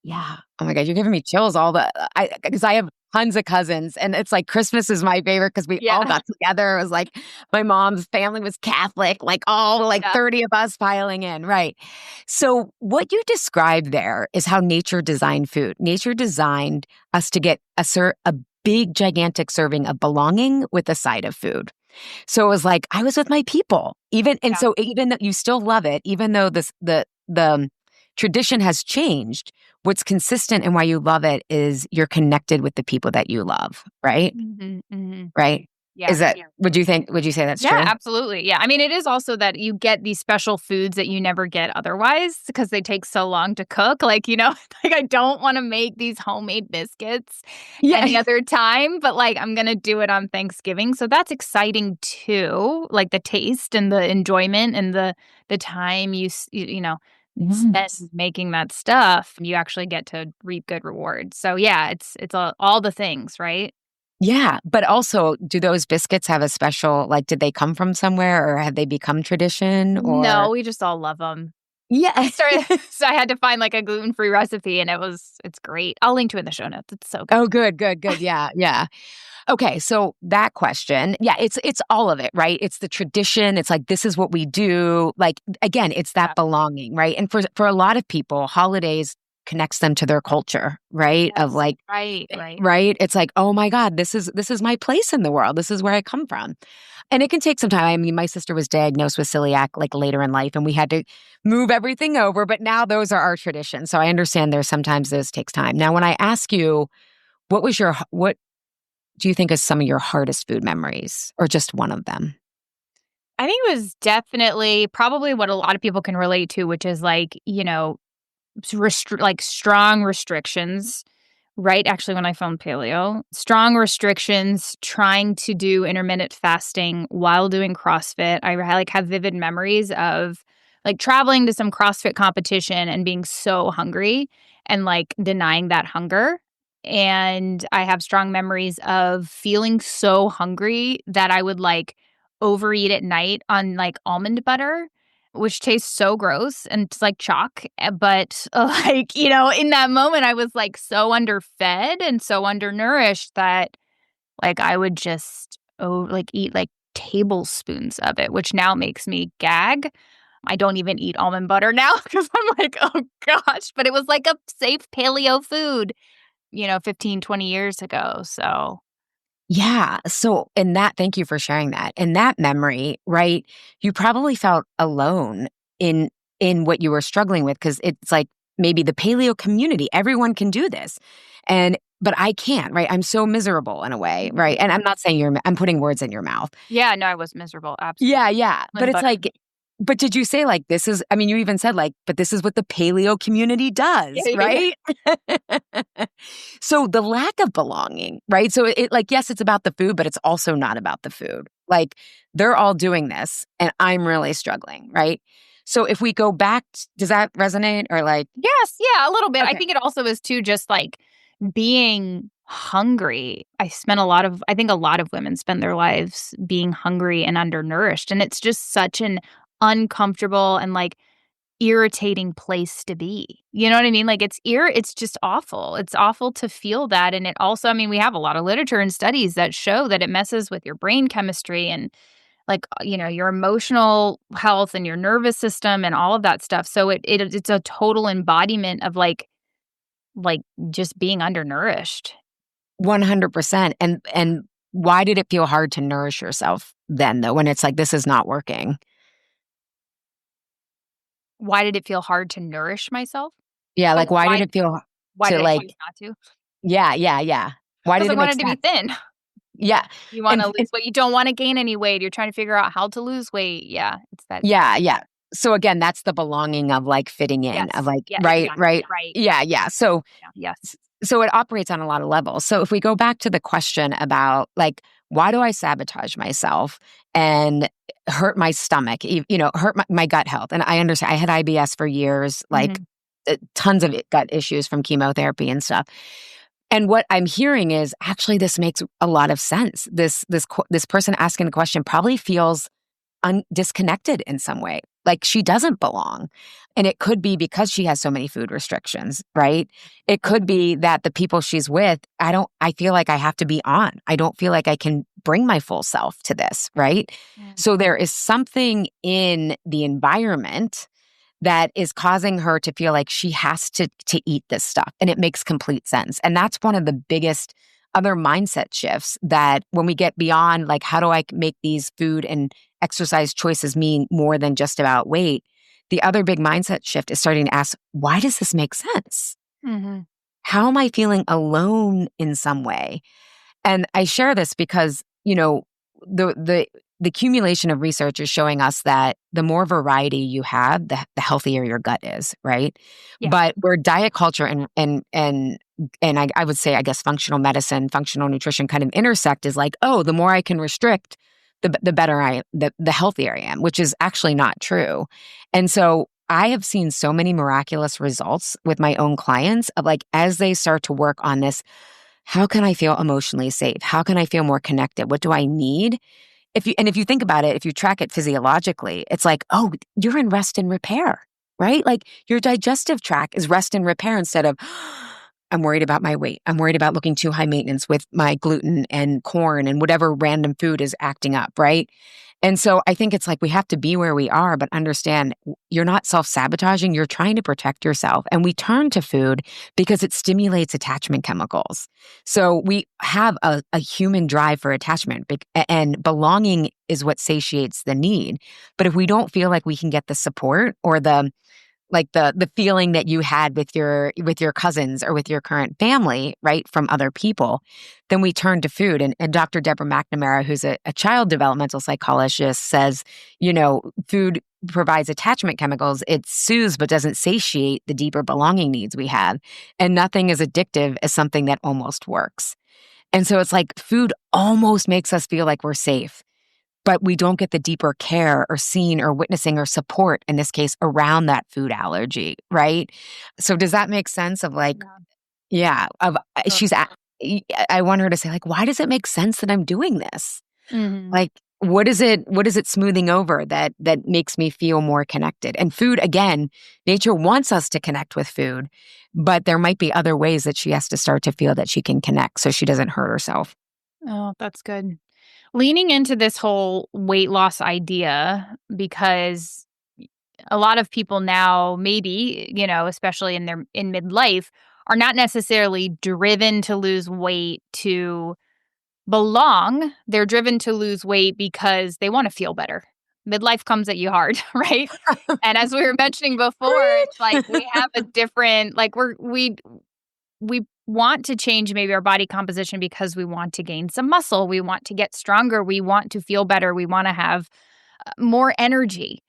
Yeah. Oh my God, you're giving me chills because I have tons of cousins and it's like Christmas is my favorite because we all Yeah. got together. It was like my mom's family was Catholic, like all like Yeah. 30 of us piling in. Right. So what you described there is how nature designed food. Nature designed us to get a big, gigantic serving of belonging with a side of food. So it was like I was with my people, Yeah. so even though you still love it, even though the tradition has changed, what's consistent and why you love it is you're connected with the people that you love, right? Mhm, mhm. Right? Yeah. Is that would you say that's Yeah, true? absolutely. Yeah. I mean, it is also that you get these special foods that you never get otherwise because they take so long to cook. Like, like I don't want to make these homemade biscuits Yeah. any other time, but like I'm going to do it on Thanksgiving. So that's exciting too. Like the taste and the enjoyment and the time spend Yes. making that stuff, you actually get to reap good rewards. So yeah, it's all the things, right? Yeah, but also, do those biscuits have a special like, did they come from somewhere or have they become tradition No, or we just all love them. I Yeah. started so I had to find, like, a gluten-free recipe, and it's great. I'll link to it in the show notes. It's so good. Oh, good, good, good. Yeah, yeah. Okay, so that question, yeah, it's all of it, right? It's the tradition. It's like this is what we do. Like again, it's Yeah. that belonging, right? And for a lot of people, holidays connects them to their culture, right? Of Yes. like, Right, right. right? It's like, oh my God, this is my place in the world. This is where I come from. And it can take some time. I mean, my sister was diagnosed with celiac like later in life, and we had to move everything over. But now those are our traditions. So I understand there's sometimes this takes time. Now, when I ask you, what do you think is some of your hardest food memories or just one of them? I think it was definitely probably what a lot of people can relate to, which is, like, strong restrictions. Right, actually, when I found paleo, strong restrictions, trying to do intermittent fasting while doing CrossFit. Like, have vivid memories of, like, traveling to some CrossFit competition and being so hungry and, like, denying that hunger. And I have strong memories of feeling so hungry that I would, like, overeat at night on, like, almond butter, which tastes so gross and it's like chalk, but, like, in that moment, I was, like, so underfed and so undernourished that, like, I would just like eat like tablespoons of it, which now makes me gag. I don't even eat almond butter now because I'm like, oh gosh, but it was like a safe paleo food, 15, 20 years ago. So Yeah. So, thank you for sharing that. In that memory, right? You probably felt alone in what you were struggling with because it's like maybe the paleo community, everyone can do this. But I can't, right? I'm so miserable in a way, right? And I'm not saying I'm putting words in your mouth. yeah, no, I was miserable. Absolutely. Yeah, yeah. But Almond it's butter. like, but did you say like this is, I mean, you even said like, but this is what the paleo community does, Yeah, yeah, right? So the lack of belonging, right? So it like, yes, it's about the food, but it's also not about the food. Like they're all doing this and I'm really struggling, right? So if we go back, does that resonate or like, yes, yeah, a little bit. I okay. think it also is too just like being hungry. I think a lot of women spend their lives being hungry and undernourished. And it's just such an uncomfortable and like irritating place to be. You know what I mean? Like it's just awful. It's awful to feel that. And it also, I mean, we have a lot of literature and studies that show that it messes with your brain chemistry and like, your emotional health and your nervous system and all of that stuff. So it's a total embodiment of like just being undernourished. 100%. And why did it feel hard to nourish yourself then though, when it's like, this is not working? Why did it feel hard to nourish myself? Yeah. Oh, Like, why did it feel why to did I choose like, not to? yeah, yeah, yeah. Why Because did I it make wanted to be sense? thin. Yeah. You wanna lose weight. You don't wanna gain any weight. You're trying to figure out how to lose weight. Yeah, it's that. Yeah, yeah. So again, that's the belonging of like fitting in, of Yes. like, Yeah, right, exactly. right. Right. Yeah, yeah. So Yeah, yes. so it operates on a lot of levels. So if we go back to the question about like, why do I sabotage myself and hurt my stomach, hurt my gut health? And I understand I had IBS for years, like Mhm. tons of gut issues from chemotherapy and stuff. And what I'm hearing is actually this makes a lot of sense. This person asking the question probably feels disconnected in some way, like she doesn't belong. And it could be because she has so many food restrictions, right? It could be that the people she's with, I feel like I have to be on. I don't feel like I can bring my full self to this, right? Mm. So there is something in the environment that is causing her to feel like she has to eat this stuff. And it makes complete sense. And that's one of the biggest other mindset shifts that when we get beyond like, how do I make these food and exercise choices mean more than just about weight? The other big mindset shift is starting to ask, why does this make sense? Mhm. How am I feeling alone in some way? And I share this because, the accumulation of research is showing us that the more variety you have, the healthier your gut is, right? Yeah. But where diet culture and I would say, I guess, functional medicine, functional nutrition kind of intersect is like, oh, the more I can restrict, the better the healthier I am, which is actually not true. And so I have seen so many miraculous results with my own clients of like, as they start to work on this, how can I feel emotionally safe? How can I feel more connected? What do I need? If you think about it, if you track it physiologically, it's like, oh, you're in rest and repair, right? Like your digestive tract is rest and repair instead of, I'm worried about my weight. I'm worried about looking too high maintenance with my gluten and corn and whatever random food is acting up, right? And so I think it's like we have to be where we are, but understand you're not self-sabotaging. You're trying to protect yourself. And we turn to food because it stimulates attachment chemicals. So we have a human drive for attachment and belonging is what satiates the need. But if we don't feel like we can get the support or the feeling that you had with your cousins or with your current family, right, from other people, then we turn to food. And Dr. Deborah McNamara, who's a child developmental psychologist, says, food provides attachment chemicals. It soothes but doesn't satiate the deeper belonging needs we have. And nothing as addictive as something that almost works. And so it's like food almost makes us feel like we're safe, but we don't get the deeper care or seeing or witnessing or support, in this case, around that food allergy, right? So does that make sense of like, yeah, I want her to say like, why does it make sense that I'm doing this? Mhm. Like, what is it smoothing over that makes me feel more connected? And food, again, nature wants us to connect with food, but there might be other ways that she has to start to feel that she can connect so she doesn't hurt herself. Oh, that's good. leaning into this whole weight loss idea because a lot of people now, maybe, especially in midlife, are not necessarily driven to lose weight to belong. They're driven to lose weight because they want to feel better. Midlife comes at you hard, right? And as we were mentioning before, it's like we have a different, like we want to change maybe our body composition because we want to gain some muscle, we want to get stronger, we want to feel better, we want to have more energy.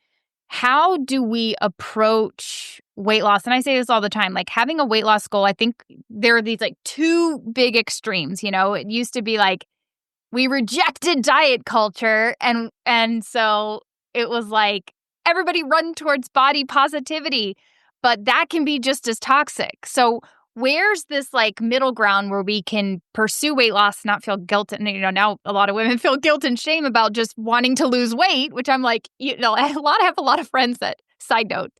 How do we approach weight loss? And I say this all the time, like having a weight loss goal, I think there are these like two big extremes, it used to be like we rejected diet culture and so it was like everybody run towards body positivity, but that can be just as toxic. So where's this like middle ground where we can pursue weight loss, not feel guilt? And, now a lot of women feel guilt and shame about just wanting to lose weight, which I'm like, I have a lot of friends that, side note,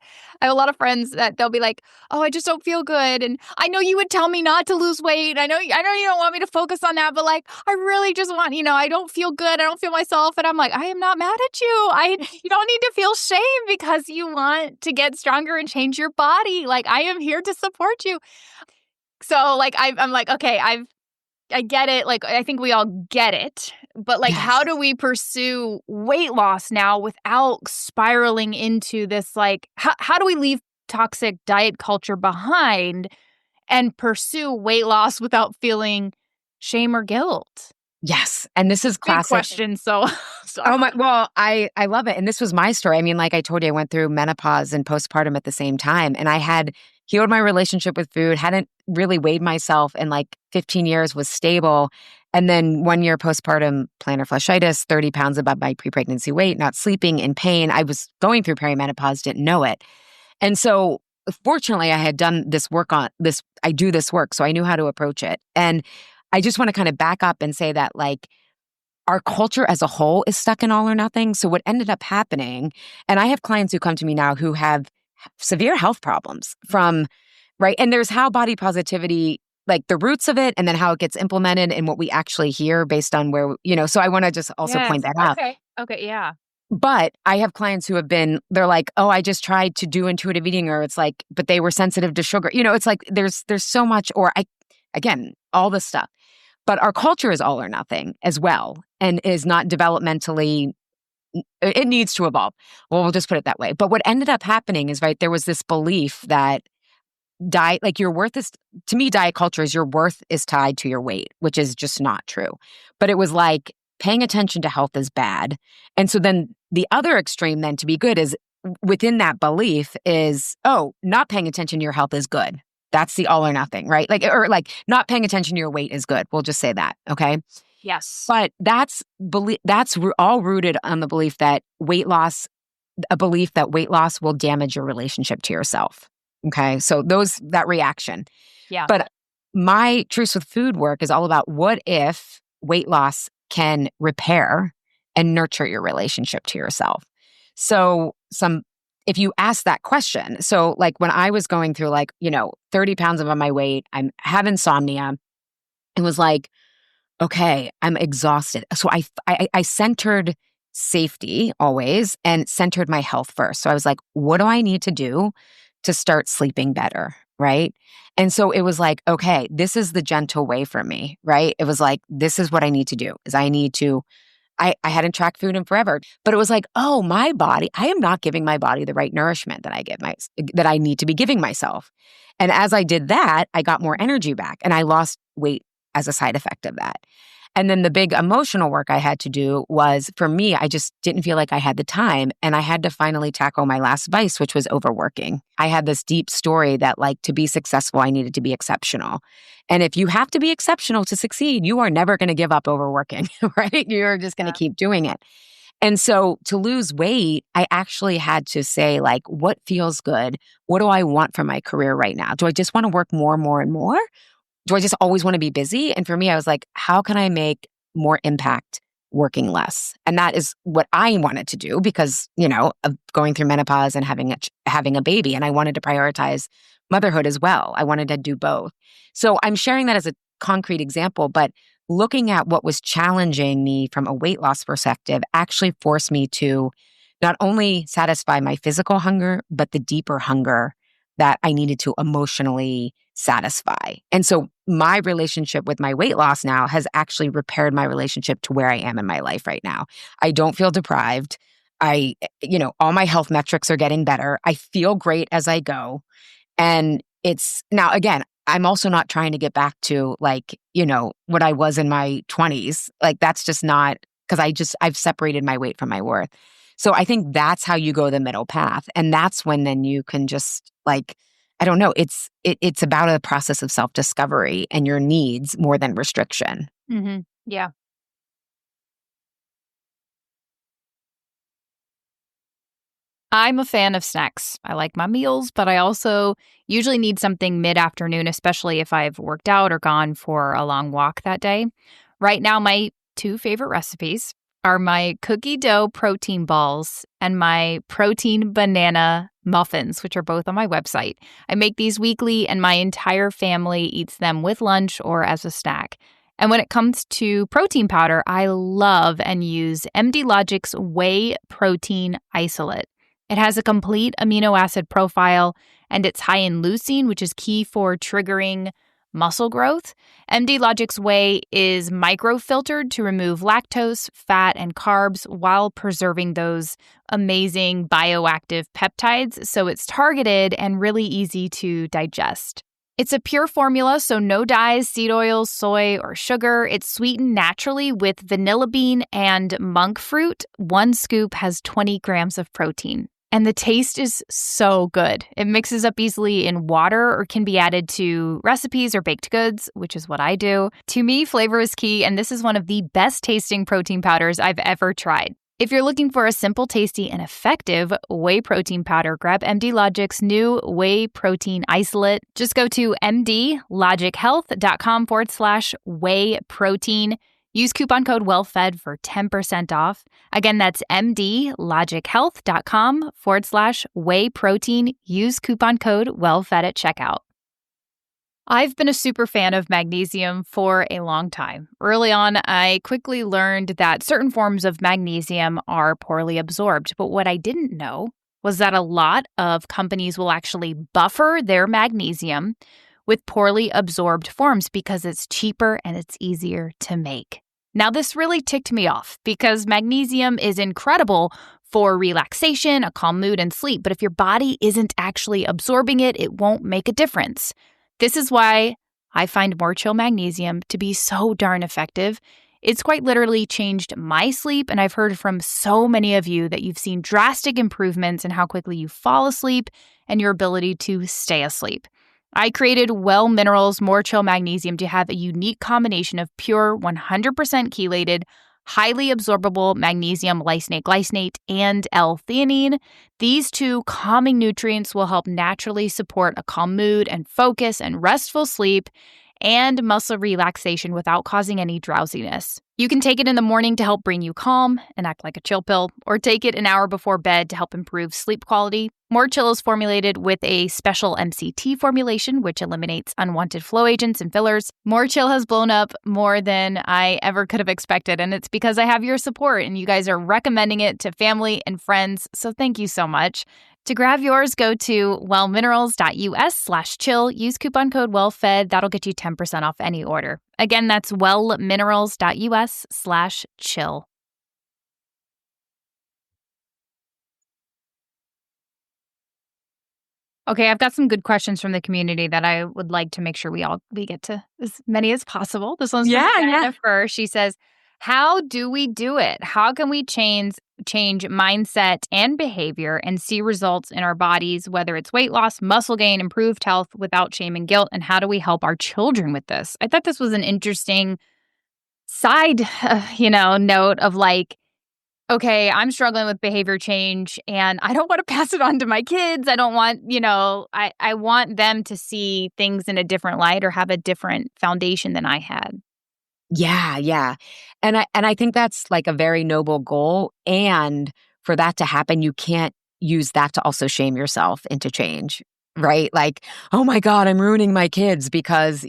I have a lot of friends that they'll be like, oh, I just don't feel good. And I know you would tell me not to lose weight. I know you don't want me to focus on that, but like, I really just want, I don't feel good. I don't feel myself. And I'm like, I am not mad at you. You don't need to feel shame because you want to get stronger and change your body. Like, I am here to support you. So like, I'm like, okay, I get it. Like, I think we all get it. But like, how do we pursue weight loss now without spiraling into this? Like, how do we leave toxic diet culture behind and pursue weight loss without feeling shame or guilt? Yes. And this is classic. Big question. So, oh my, well, I love it. And this was my story. I mean, like I told you, I went through menopause and postpartum at the same time. And I had healed my relationship with food, hadn't really weighed myself in like 15 years, was stable. And then 1 year postpartum plantar fasciitis, 30 pounds above my pre-pregnancy weight, not sleeping, in pain. I was going through perimenopause, didn't know it. And so fortunately, I had done this work on this. I do this work, so I knew how to approach it. And I just want to kind of back up and say that like our culture as a whole is stuck in all or nothing. So what ended up happening, and I have clients who come to me now who have severe health problems from, right? And there's how body positivity, like the roots of it, and then how it gets implemented and what we actually hear based on where, so I want to just also point that out. Okay. Yeah. But I have clients who they're like, oh, I just tried to do intuitive eating, or it's like, but they were sensitive to sugar. It's like, there's so much, again, all this stuff. But our culture is all or nothing as well, and is not developmentally, it needs to evolve. Well, we'll just put it that way. But what ended up happening is, right, there was this belief that diet, like your worth is, to me, diet culture is your worth is tied to your weight, which is just not true. But it was like paying attention to health is bad. And so then the other extreme then to be good is within that belief is, oh, not paying attention to your health is good. That's the all or nothing, right? Like, or like not paying attention to your weight is good. We'll just say that. Okay. Yes. But that's all rooted on the belief that weight loss will damage your relationship to yourself. Okay. So that reaction. Yeah. But my Truths with Food work is all about what if weight loss can repair and nurture your relationship to yourself. So if you ask that question, so like when I was going through 30 pounds above my weight, I have insomnia, it was like, okay, I'm exhausted. So I centered safety always and centered my health first. So I was like, what do I need to do to start sleeping better? Right. And so it was like, okay, this is the gentle way for me. Right. It was like, this is what I need to do is I hadn't tracked food in forever, but it was like, oh, my body, I am not giving my body the right nourishment that I need to be giving myself. And as I did that, I got more energy back and I lost weight as a side effect of that. And then the big emotional work I had to do was, for me, I just didn't feel like I had the time. And I had to finally tackle my last vice, which was overworking. I had this deep story that like to be successful, I needed to be exceptional. And if you have to be exceptional to succeed, you are never going to give up overworking, right? You're just going to keep doing it. And so to lose weight, I actually had to say like, what feels good? What do I want for my career right now? Do I just want to work more, more, and more? Do I just always want to be busy? And for me, I was like, how can I make more impact working less? And that is what I wanted to do because, of going through menopause and having a baby. And I wanted to prioritize motherhood as well. I wanted to do both. So I'm sharing that as a concrete example, but looking at what was challenging me from a weight loss perspective actually forced me to not only satisfy my physical hunger, but the deeper hunger that I needed to emotionally satisfy. And so my relationship with my weight loss now has actually repaired my relationship to where I am in my life right now. I don't feel deprived. All my health metrics are getting better. I feel great as I go. And it's now, again, I'm also not trying to get back to what I was in my 20s. Like, that's just not, because I've separated my weight from my worth. So I think that's how you go the middle path. And that's when then you can just I don't know, it's about a process of self-discovery and your needs more than restriction. Mm-hmm. Yeah. I'm a fan of snacks. I like my meals, but I also usually need something mid-afternoon, especially if I've worked out or gone for a long walk that day. Right now, my two favorite recipes are my cookie dough protein balls and my protein banana muffins, which are both on my website. I make these weekly, and my entire family eats them with lunch or as a snack. And when it comes to protein powder, I love and use MD Logic's Whey Protein Isolate. It has a complete amino acid profile, and it's high in leucine, which is key for triggering muscle growth. MD Logic's Whey is microfiltered to remove lactose, fat, and carbs while preserving those amazing bioactive peptides, so it's targeted and really easy to digest. It's a pure formula, so no dyes, seed oils, soy, or sugar. It's sweetened naturally with vanilla bean and monk fruit. One scoop has 20 grams of protein. And the taste is so good. It mixes up easily in water or can be added to recipes or baked goods, which is what I do. To me, flavor is key, and this is one of the best tasting protein powders I've ever tried. If you're looking for a simple, tasty, and effective whey protein powder, grab MD Logic's new Whey Protein Isolate. Just go to mdlogichealth.com/whey protein. Use coupon code WELLFED for 10% off. Again, that's mdlogichealth.com/whey protein. Use coupon code WELLFED at checkout. I've been a super fan of magnesium for a long time. Early on, I quickly learned that certain forms of magnesium are poorly absorbed. But what I didn't know was that a lot of companies will actually buffer their magnesium with poorly absorbed forms because it's cheaper and it's easier to make. Now, this really ticked me off because magnesium is incredible for relaxation, a calm mood, and sleep. But if your body isn't actually absorbing it, it won't make a difference. This is why I find More Chill Magnesium to be so darn effective. It's quite literally changed my sleep, and I've heard from so many of you that you've seen drastic improvements in how quickly you fall asleep and your ability to stay asleep. I created Well Minerals More Chill Magnesium to have a unique combination of pure 100% chelated, highly absorbable magnesium lysate glycinate and L-theanine. These two calming nutrients will help naturally support a calm mood and focus and restful sleep and muscle relaxation without causing any drowsiness. You can take it in the morning to help bring you calm and act like a chill pill, or take it an hour before bed to help improve sleep quality. More Chill is formulated with a special MCT formulation, which eliminates unwanted flow agents and fillers. More Chill has blown up more than I ever could have expected, and it's because I have your support, and you guys are recommending it to family and friends, so thank you so much. To grab yours, go to wellminerals.us/chill. Use coupon code WELLFED. That'll get you 10% off any order. Again, that's wellminerals.us/chill. Okay, I've got some good questions from the community that I would like to make sure we get to as many as possible. This one's from Jennifer. She says, how do we do it? How can we change mindset and behavior and see results in our bodies, whether it's weight loss, muscle gain, improved health without shame and guilt? And how do we help our children with this? I thought this was an interesting side, note of okay, I'm struggling with behavior change and I don't want to pass it on to my kids. I don't want, I want them to see things in a different light or have a different foundation than I had. Yeah. And I think that's like a very noble goal. And for that to happen, you can't use that to also shame yourself into change. right? Like, oh my God, I'm ruining my kids because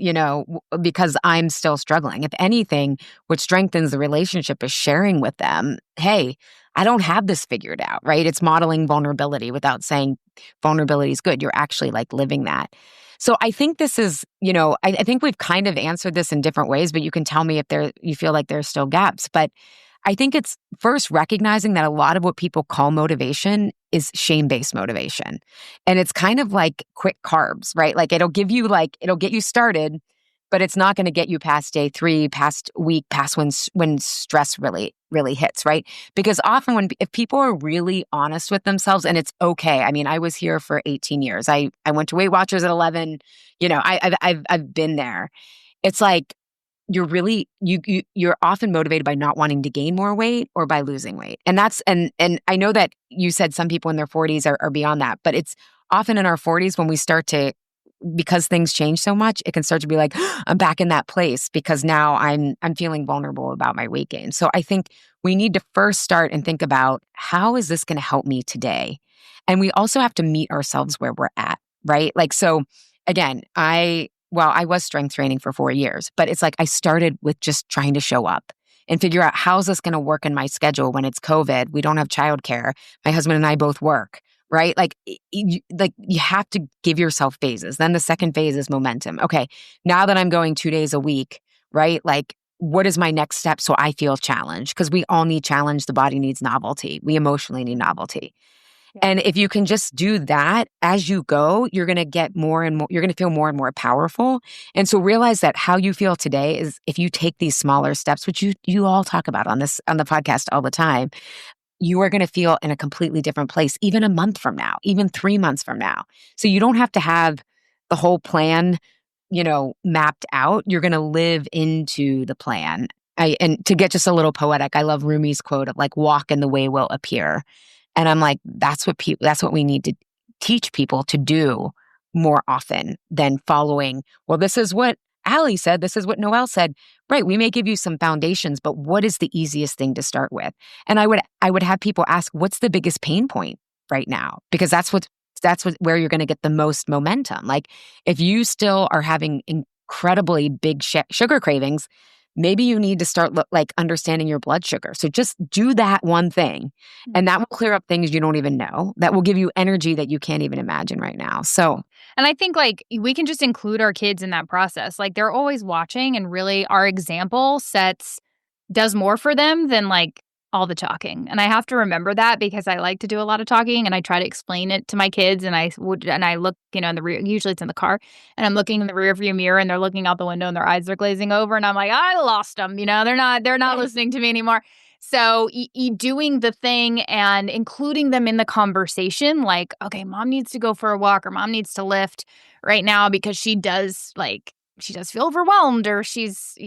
I'm still struggling. If anything, what strengthens the relationship is sharing with them, hey, I don't have this figured out, right? It's modeling vulnerability without saying vulnerability is good. You're actually like living that. So I think this is, I think we've kind of answered this in different ways, but you can tell me if you feel like there's still gaps. But I think it's first recognizing that a lot of what people call motivation is shame-based motivation. And it's kind of like quick carbs, right? Like it'll get you started, but it's not going to get you past day 3, past week, past when stress really, really hits, right? Because often if people are really honest with themselves, and it's okay. I mean, I was here for 18 years. I went to Weight Watchers at 11. I've been there. It's like, you're often motivated by not wanting to gain more weight or by losing weight. And and I know that you said some people in their 40s are beyond that, but it's often in our 40s when we start to, because things change so much, it can start to be like, I'm back in that place because now I'm feeling vulnerable about my weight gain. So I think we need to first start and think about, how is this going to help me today? And we also have to meet ourselves where we're at, right? Like, so again, I was strength training for 4 years, but it's like I started with just trying to show up and figure out, how's this going to work in my schedule when it's COVID? We don't have childcare. My husband and I both work, right? Like you have to give yourself phases. Then the second phase is momentum. Okay, now that I'm going 2 days a week, right? Like, what is my next step so I feel challenged? Because we all need challenge. The body needs novelty. We emotionally need novelty. And if you can just do that as you go, you're going to get more and more, you're going to feel more and more powerful. And so realize that how you feel today is, if you take these smaller steps, which you all talk about on the podcast all the time, you are going to feel in a completely different place, even a month from now, even 3 months from now. So you don't have to have the whole plan, mapped out. You're going to live into the plan. And to get just a little poetic, I love Rumi's quote of like, walk and the way will appear. And I'm like, that's what we need to teach people to do more often than following, well, this is what Allie said, this is what Noelle said. Right, we may give you some foundations, but what is the easiest thing to start with? And I would have people ask, what's the biggest pain point right now? Because that's where you're going to get the most momentum. Like, if you still are having incredibly big sugar cravings, maybe you need to start understanding your blood sugar. So just do that one thing, and that will clear up things you don't even know. That will give you energy that you can't even imagine right now. So, and I think we can just include our kids in that process. Like, they're always watching, and really our example does more for them than all the talking. And I have to remember that, because I like to do a lot of talking, and I try to explain it to my kids. And I look, in the rear, usually it's in the car, and I'm looking in the rear view mirror, and they're looking out the window and their eyes are glazing over. And I'm like, I lost them. They're not listening to me anymore. So doing the thing and including them in the conversation, like, okay, mom needs to go for a walk, or mom needs to lift right now because she does feel overwhelmed, or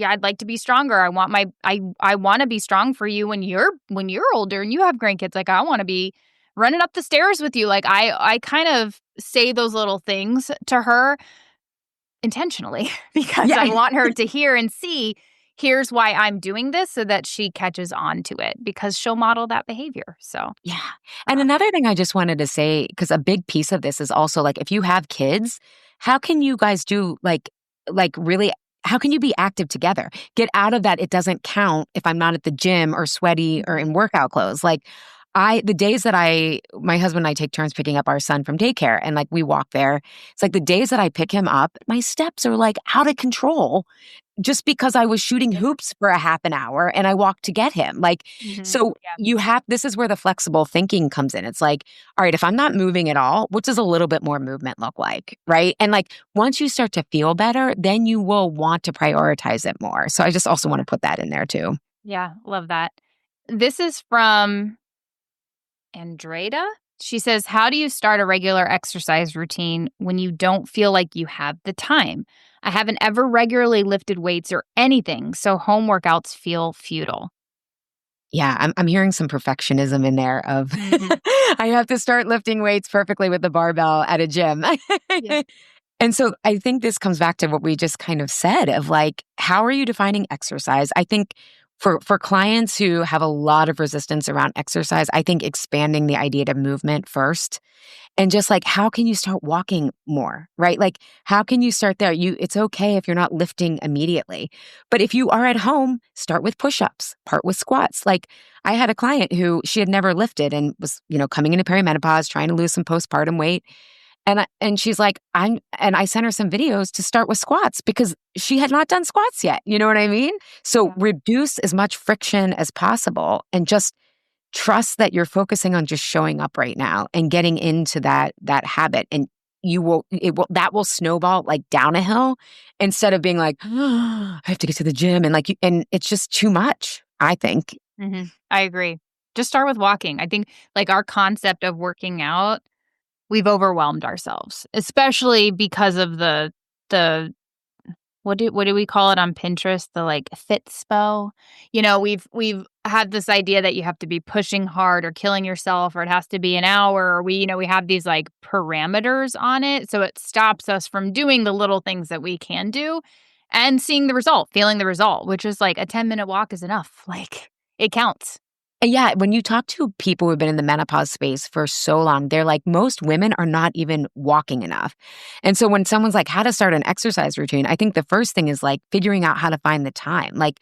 I'd like to be stronger. I want to be strong for you when you're older and you have grandkids. Like, I want to be running up the stairs with you. Like, I kind of say those little things to her intentionally because I want her to hear and see, here's why I'm doing this, so that she catches on to it, because she'll model that behavior. So, yeah. And another thing I just wanted to say, because a big piece of this is also, like, if you have kids, how can you guys do really, how can you be active together? Get out of that, it doesn't count if I'm not at the gym or sweaty or in workout clothes. Like, the days that my husband and I take turns picking up our son from daycare, and we walk there, it's like the days that I pick him up, my steps are out of control, just because I was shooting hoops for a half an hour and I walked to get him. So this is where the flexible thinking comes in. It's like, all right, if I'm not moving at all, what does a little bit more movement look like? Right. And once you start to feel better, then you will want to prioritize it more. So I just also want to put that in there too. Yeah. Love that. This is from Andreda. She says, how do you start a regular exercise routine when you don't feel like you have the time? I haven't ever regularly lifted weights or anything, so home workouts feel futile. Yeah, I'm hearing some perfectionism in there of I have to start lifting weights perfectly with the barbell at a gym. Yeah. And so I think this comes back to what we just kind of said of how are you defining exercise? I think For clients who have a lot of resistance around exercise, I think expanding the idea to movement first and just like, how can you start walking more, right? Like, how can you start there? It's okay if you're not lifting immediately. But if you are at home, start with push-ups, part with squats. Like, I had a client who she had never lifted and was, coming into perimenopause, trying to lose some postpartum weight. And she's like, I sent her some videos to start with squats because she had not done squats yet. You know what I mean? So reduce as much friction as possible and just trust that you're focusing on just showing up right now and getting into that habit. And that will snowball like down a hill instead of being like, oh, I have to get to the gym. And it's just too much, I think. Mm-hmm. I agree. Just start with walking. I think like our concept of working out, we've overwhelmed ourselves, especially because of the what do we call it on Pinterest? The like fit spell. We've had this idea that you have to be pushing hard or killing yourself, or it has to be an hour. Or we have these like parameters on it, so it stops us from doing the little things that we can do and seeing the result, feeling the result, which is like a 10-minute walk is enough. Like it counts. Yeah, when you talk to people who've been in the menopause space for so long, they're like, most women are not even walking enough. And so when someone's like, how to start an exercise routine, I think the first thing is like figuring out how to find the time. Like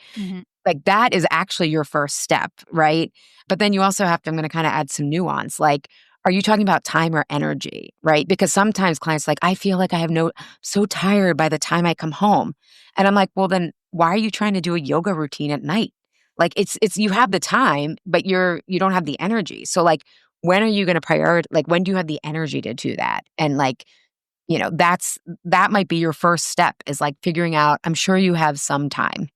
that is actually your first step, right? But then you also have to, I'm going to kind of add some nuance. Like, are you talking about time or energy, right? Because sometimes clients like, I feel like so tired by the time I come home. And I'm like, well, then why are you trying to do a yoga routine at night? Like it's you have the time, but you don't have the energy. So like, when are you going to prioritize? Like, when do you have the energy to do that? And like, that might be your first step is like figuring out, I'm sure you have some time.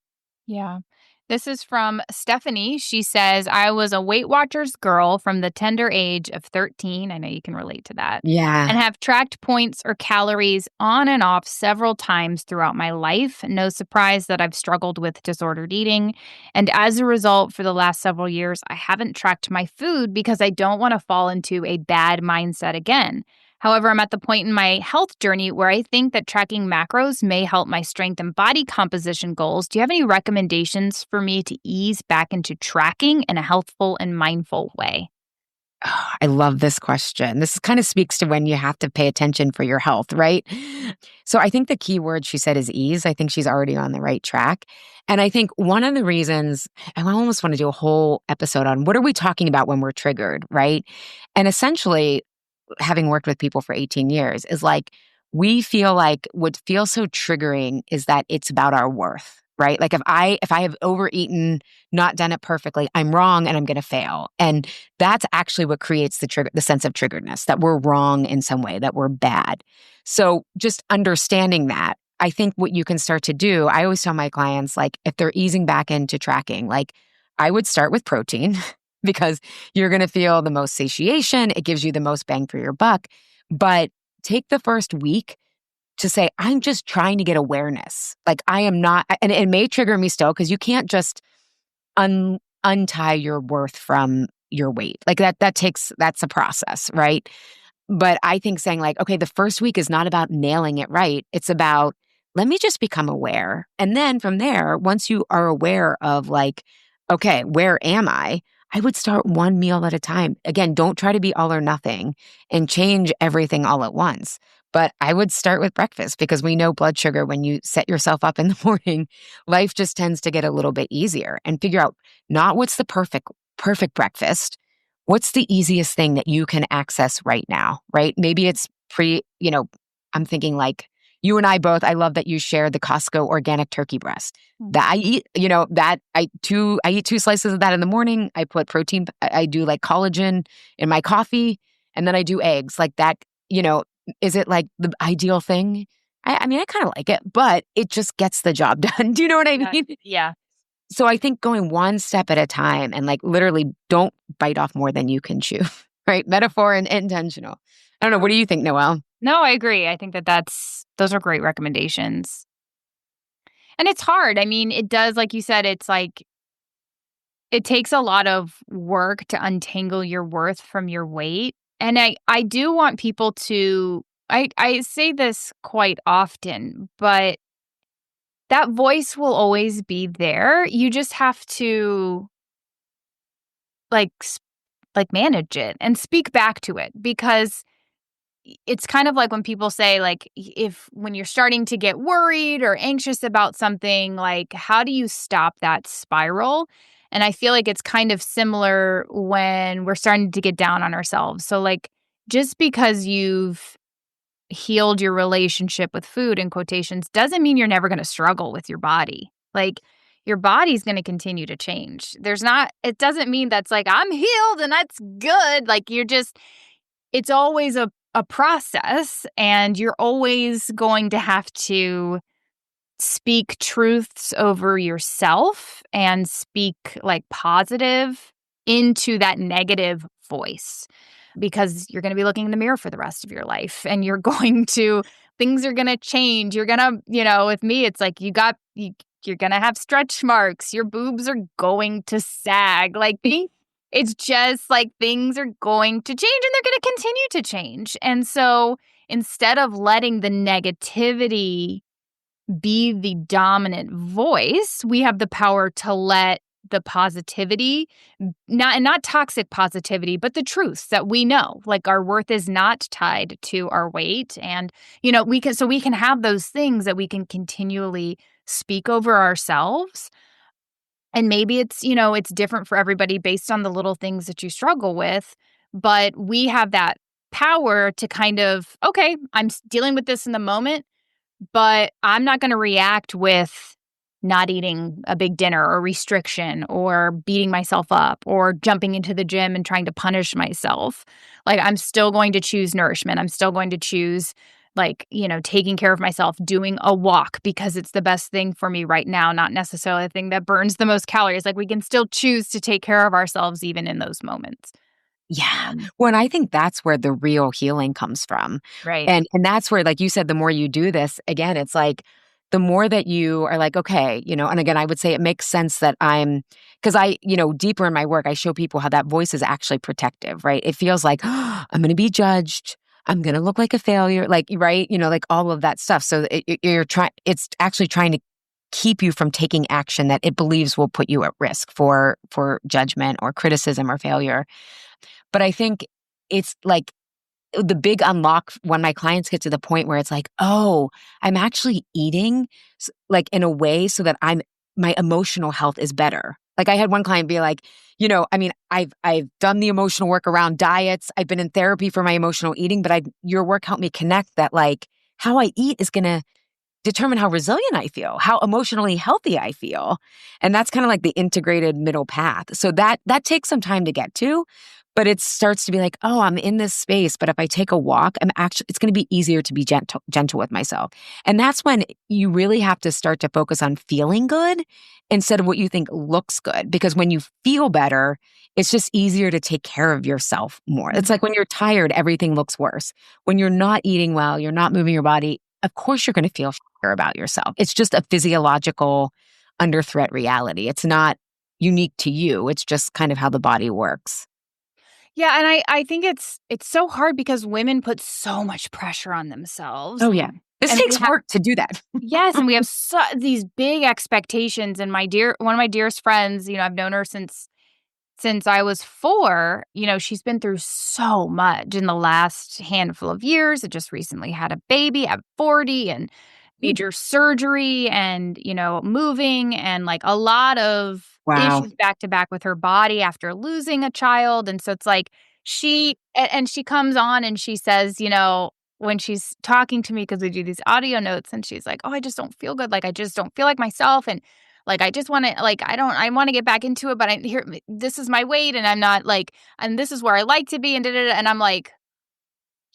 Yeah. This is from Stephanie. She says, I was a Weight Watchers girl from the tender age of 13. I know you can relate to that. Yeah. And have tracked points or calories on and off several times throughout my life. No surprise that I've struggled with disordered eating. And as a result, for the last several years, I haven't tracked my food because I don't want to fall into a bad mindset again. However, I'm at the point in my health journey where I think that tracking macros may help my strength and body composition goals. Do you have any recommendations for me to ease back into tracking in a healthful and mindful way? Oh, I love this question. This kind of speaks to when you have to pay attention for your health, right? So I think the key word she said is ease. I think she's already on the right track. And I think one of the reasons, I almost want to do a whole episode on what are we talking about when we're triggered, right? And essentially, having worked with people for 18 years is like, we feel like what feels so triggering is that it's about our worth, right? Like if I have overeaten, not done it perfectly, I'm wrong and I'm going to fail. And that's actually what creates the sense of triggeredness, that we're wrong in some way, that we're bad. So just understanding that, I think what you can start to do, I always tell my clients, like if they're easing back into tracking, like I would start with protein. Because you're going to feel the most satiation. It gives you the most bang for your buck. But take the first week to say, I'm just trying to get awareness. Like I am not, and it may trigger me still because you can't just untie your worth from your weight. Like that's a process, right? But I think saying like, okay, the first week is not about nailing it right. It's about, let me just become aware. And then from there, once you are aware of like, okay, where am I? I would start one meal at a time. Again, don't try to be all or nothing and change everything all at once. But I would start with breakfast because we know blood sugar, when you set yourself up in the morning, life just tends to get a little bit easier, and figure out not what's the perfect breakfast. What's the easiest thing that you can access right now, right? Maybe it's I'm thinking like you and I both, I love that you share the Costco organic turkey breast. That I eat, I eat 2 slices of that in the morning. I put protein, I do like collagen in my coffee, and then I do eggs like that. Is it like the ideal thing? I mean, I kind of like it, but it just gets the job done. Do you know what I mean? Yeah. So I think going one step at a time and like literally don't bite off more than you can chew, right? Metaphor and intentional. I don't know. What do you think, Noelle? No, I agree. I think those are great recommendations. And it's hard. I mean, it does, like you said, it's like, it takes a lot of work to untangle your worth from your weight. And I do want people to, I say this quite often, but that voice will always be there. You just have to like manage it and speak back to it, because it's kind of like when people say, like, if when you're starting to get worried or anxious about something, like, how do you stop that spiral? And I feel like it's kind of similar when we're starting to get down on ourselves. So, like, just because you've healed your relationship with food, in quotations, doesn't mean you're never going to struggle with your body. Like, your body's going to continue to change. It doesn't mean that's like, I'm healed and that's good. Like, it's always a process, and you're always going to have to speak truths over yourself and speak like positive into that negative voice, because you're going to be looking in the mirror for the rest of your life, and things are going to change. You're going to, with me, it's like you're going to have stretch marks. Your boobs are going to sag. Like, it's just like things are going to change, and they're going to continue to change. And so instead of letting the negativity be the dominant voice, we have the power to let the positivity, not toxic positivity, but the truths that we know, like our worth is not tied to our weight. And, we can have those things that we can continually speak over ourselves. And maybe it's different for everybody based on the little things that you struggle with, but we have that power to kind of, okay, I'm dealing with this in the moment, but I'm not going to react with not eating a big dinner or restriction or beating myself up or jumping into the gym and trying to punish myself. Like, I'm still going to choose nourishment. I'm still going to choose, like, taking care of myself, doing a walk because it's the best thing for me right now, not necessarily the thing that burns the most calories. Like, we can still choose to take care of ourselves even in those moments. Yeah. Well, and I think that's where the real healing comes from. Right. And that's where, like you said, the more you do this, again, it's like the more that you are like, okay, and again, I would say it makes sense that because deeper in my work, I show people how that voice is actually protective, right? It feels like, oh, I'm going to be judged. I'm going to look like a failure, like, right? Like all of that stuff. So it's actually trying to keep you from taking action that it believes will put you at risk for judgment or criticism or failure. But I think it's like the big unlock when my clients get to the point where it's like, oh, I'm actually eating like in a way so that my emotional health is better. Like, I had one client be like, I've done the emotional work around diets. I've been in therapy for my emotional eating, but your work helped me connect that, like, how I eat is going to determine how resilient I feel, how emotionally healthy I feel. And that's kind of like the integrated middle path. So that takes some time to get to, but it starts to be like, oh, I'm in this space, but if I take a walk, it's going to be easier to be gentle with myself. And that's when you really have to start to focus on feeling good instead of what you think looks good. Because when you feel better, it's just easier to take care of yourself more. Mm-hmm. It's like when you're tired, everything looks worse. When you're not eating well, you're not moving your body, of course you're going to feel about yourself. It's just a physiological under threat reality. It's not unique to you. It's just kind of how the body works. Yeah, and I think it's so hard because women put so much pressure on themselves. Oh yeah. This takes work to do that. Yes, and we have these big expectations. And one of my dearest friends, I've known her since I was 4, she's been through so much in the last handful of years. It just recently had a baby at 40 and major surgery and, moving and like a lot of issues back to back with her body after losing a child. And so it's like she comes on and she says, when she's talking to me, because we do these audio notes, and she's like, oh, I just don't feel good. Like, I just don't feel like myself. And like, I just want to, like, I want to get back into it, but this is my weight and I'm not like, and this is where I like to be. And and I'm like,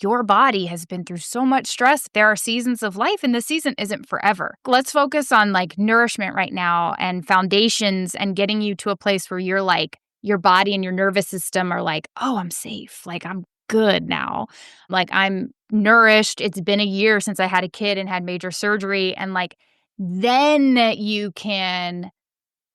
your body has been through so much stress. There are seasons of life, and this season isn't forever. Let's focus on like nourishment right now and foundations and getting you to a place where you're like, your body and your nervous system are like, oh, I'm safe. Like, I'm good now. Like, I'm nourished. It's been a year since I had a kid and had major surgery. And like, then you can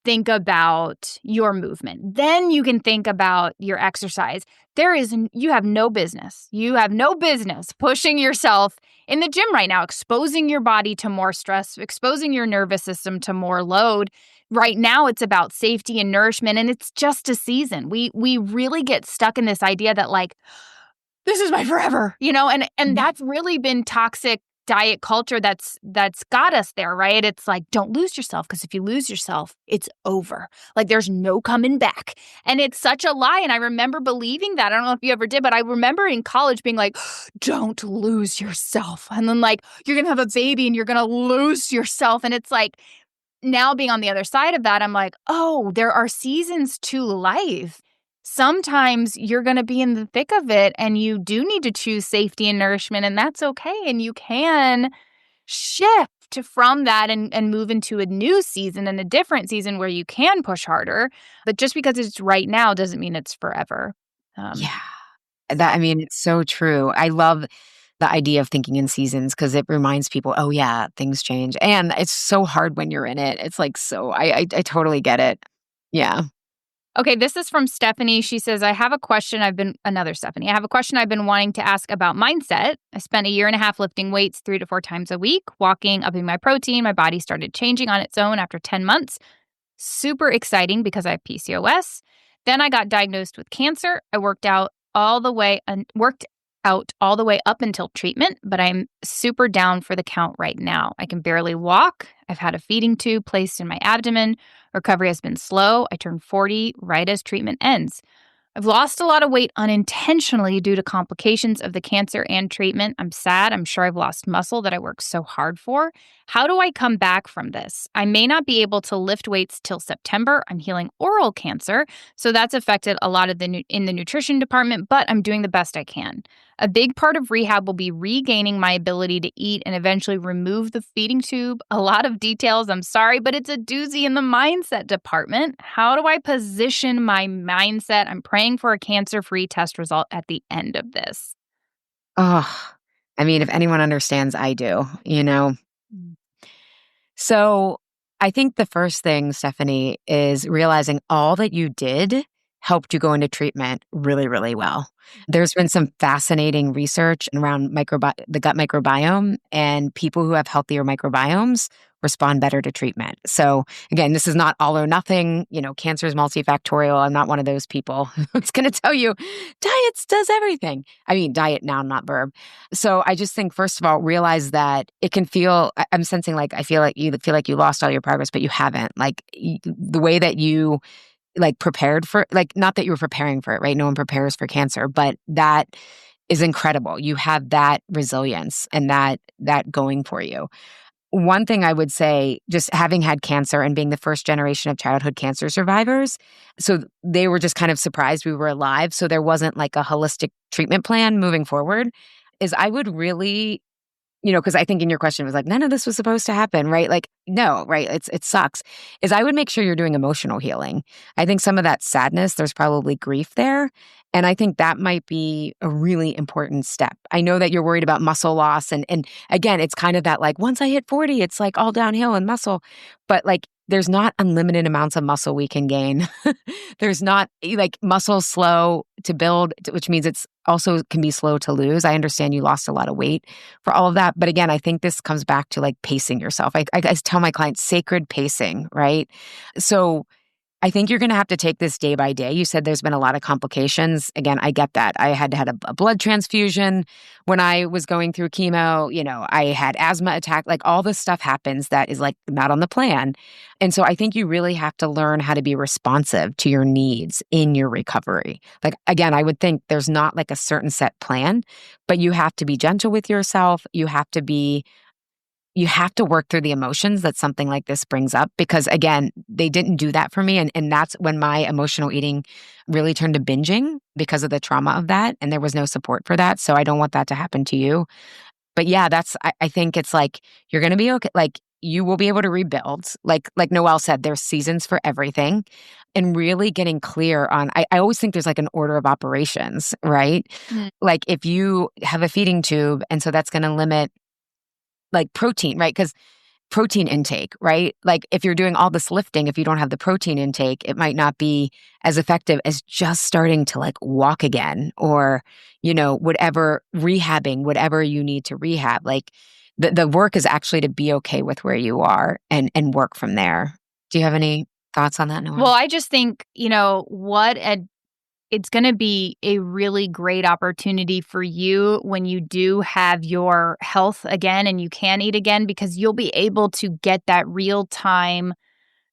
think about your movement. Then you can think about your exercise. You have no business. You have no business pushing yourself in the gym right now, exposing your body to more stress, exposing your nervous system to more load. Right now, it's about safety and nourishment, and it's just a season. We really get stuck in this idea that like, this is my forever, and that's really been toxic diet culture that's got us there, right? It's like, don't lose yourself, because if you lose yourself, it's over. Like, there's no coming back. And it's such a lie. And I remember believing that. I don't know if you ever did, but I remember in college being like, don't lose yourself. And then like, you're going to have a baby and you're going to lose yourself. And it's like, now being on the other side of that, I'm like, oh, there are seasons to life. Sometimes you're going to be in the thick of it and you do need to choose safety and nourishment, and that's okay. And you can shift from that and move into a new season and a different season where you can push harder. But just because it's right now doesn't mean it's forever. Yeah. It's so true. I love the idea of thinking in seasons because it reminds people, oh yeah, things change. And it's so hard when you're in it. It's like, I totally get it. Yeah. Okay, this is from Stephanie. She says, I have a question I've been wanting to ask about mindset. I spent a year and a half lifting weights 3 to 4 times a week, walking, upping my protein. My body started changing on its own after 10 months. Super exciting because I have PCOS. Then I got diagnosed with cancer. I worked out all the way up until treatment, but I'm super down for the count right now. I can barely walk. I've had a feeding tube placed in my abdomen. Recovery has been slow. I turned 40 right as treatment ends. I've lost a lot of weight unintentionally due to complications of the cancer and treatment. I'm sad. I'm sure I've lost muscle that I worked so hard for. How do I come back from this? I may not be able to lift weights till September. I'm healing oral cancer, so that's affected a lot of in the nutrition department, but I'm doing the best I can. A big part of rehab will be regaining my ability to eat and eventually remove the feeding tube. A lot of details, I'm sorry, but it's a doozy in the mindset department. How do I position my mindset? I'm praying for a cancer-free test result at the end of this. Oh, if anyone understands, I do, So I think the first thing, Stephanie, is realizing all that you did helped you go into treatment really, really well. There's been some fascinating research around the gut microbiome, and people who have healthier microbiomes respond better to treatment. So again, this is not all or nothing. Cancer is multifactorial. I'm not one of those people who's going to tell you diets does everything. Diet noun, not verb. So I just think, first of all, realize that it can feel, I'm sensing like, I feel like you lost all your progress, but you haven't. Like the way that you prepared for, not that you were preparing for it, right? No one prepares for cancer, but that is incredible. You have that resilience and that going for you. One thing I would say, just having had cancer and being the first generation of childhood cancer survivors, so they were just kind of surprised we were alive. So there wasn't like a holistic treatment plan moving forward, is I would really, because I think in your question was like, none of this was supposed to happen, right? Like, no, right? It sucks. Is I would make sure you're doing emotional healing. I think some of that sadness, there's probably grief there. And I think that might be a really important step. I know that you're worried about muscle loss. And again, it's kind of that like, once I hit 40, it's like all downhill in muscle. But like, there's not unlimited amounts of muscle we can gain. There's not like muscle slow to build, which means it's also can be slow to lose. I understand you lost a lot of weight for all of that. But again, I think this comes back to like pacing yourself. I tell my clients sacred pacing, right? So I think you're going to have to take this day by day. You said there's been a lot of complications. Again, I get that. I had a blood transfusion when I was going through chemo. I had asthma attack. Like all this stuff happens that is like not on the plan. And so I think you really have to learn how to be responsive to your needs in your recovery. Like, again, I would think there's not like a certain set plan, but you have to be gentle with yourself. You have to work through the emotions that something like this brings up, because again, they didn't do that for me. And that's when my emotional eating really turned to binging because of the trauma of that. And there was no support for that. So I don't want that to happen to you. But yeah, I think it's like, you're going to be okay. Like you will be able to rebuild. Like Noelle said, there's seasons for everything, and really getting clear on, I always think there's like an order of operations, right? Mm. Like if you have a feeding tube, and so that's going to limit like protein, right? Because protein intake, right? Like if you're doing all this lifting, if you don't have the protein intake, it might not be as effective as just starting to like walk again or, whatever rehabbing, whatever you need to rehab. Like the work is actually to be okay with where you are and work from there. Do you have any thoughts on that, Noah? Well, I just think, it's going to be a really great opportunity for you when you do have your health again and you can eat again, because you'll be able to get that real time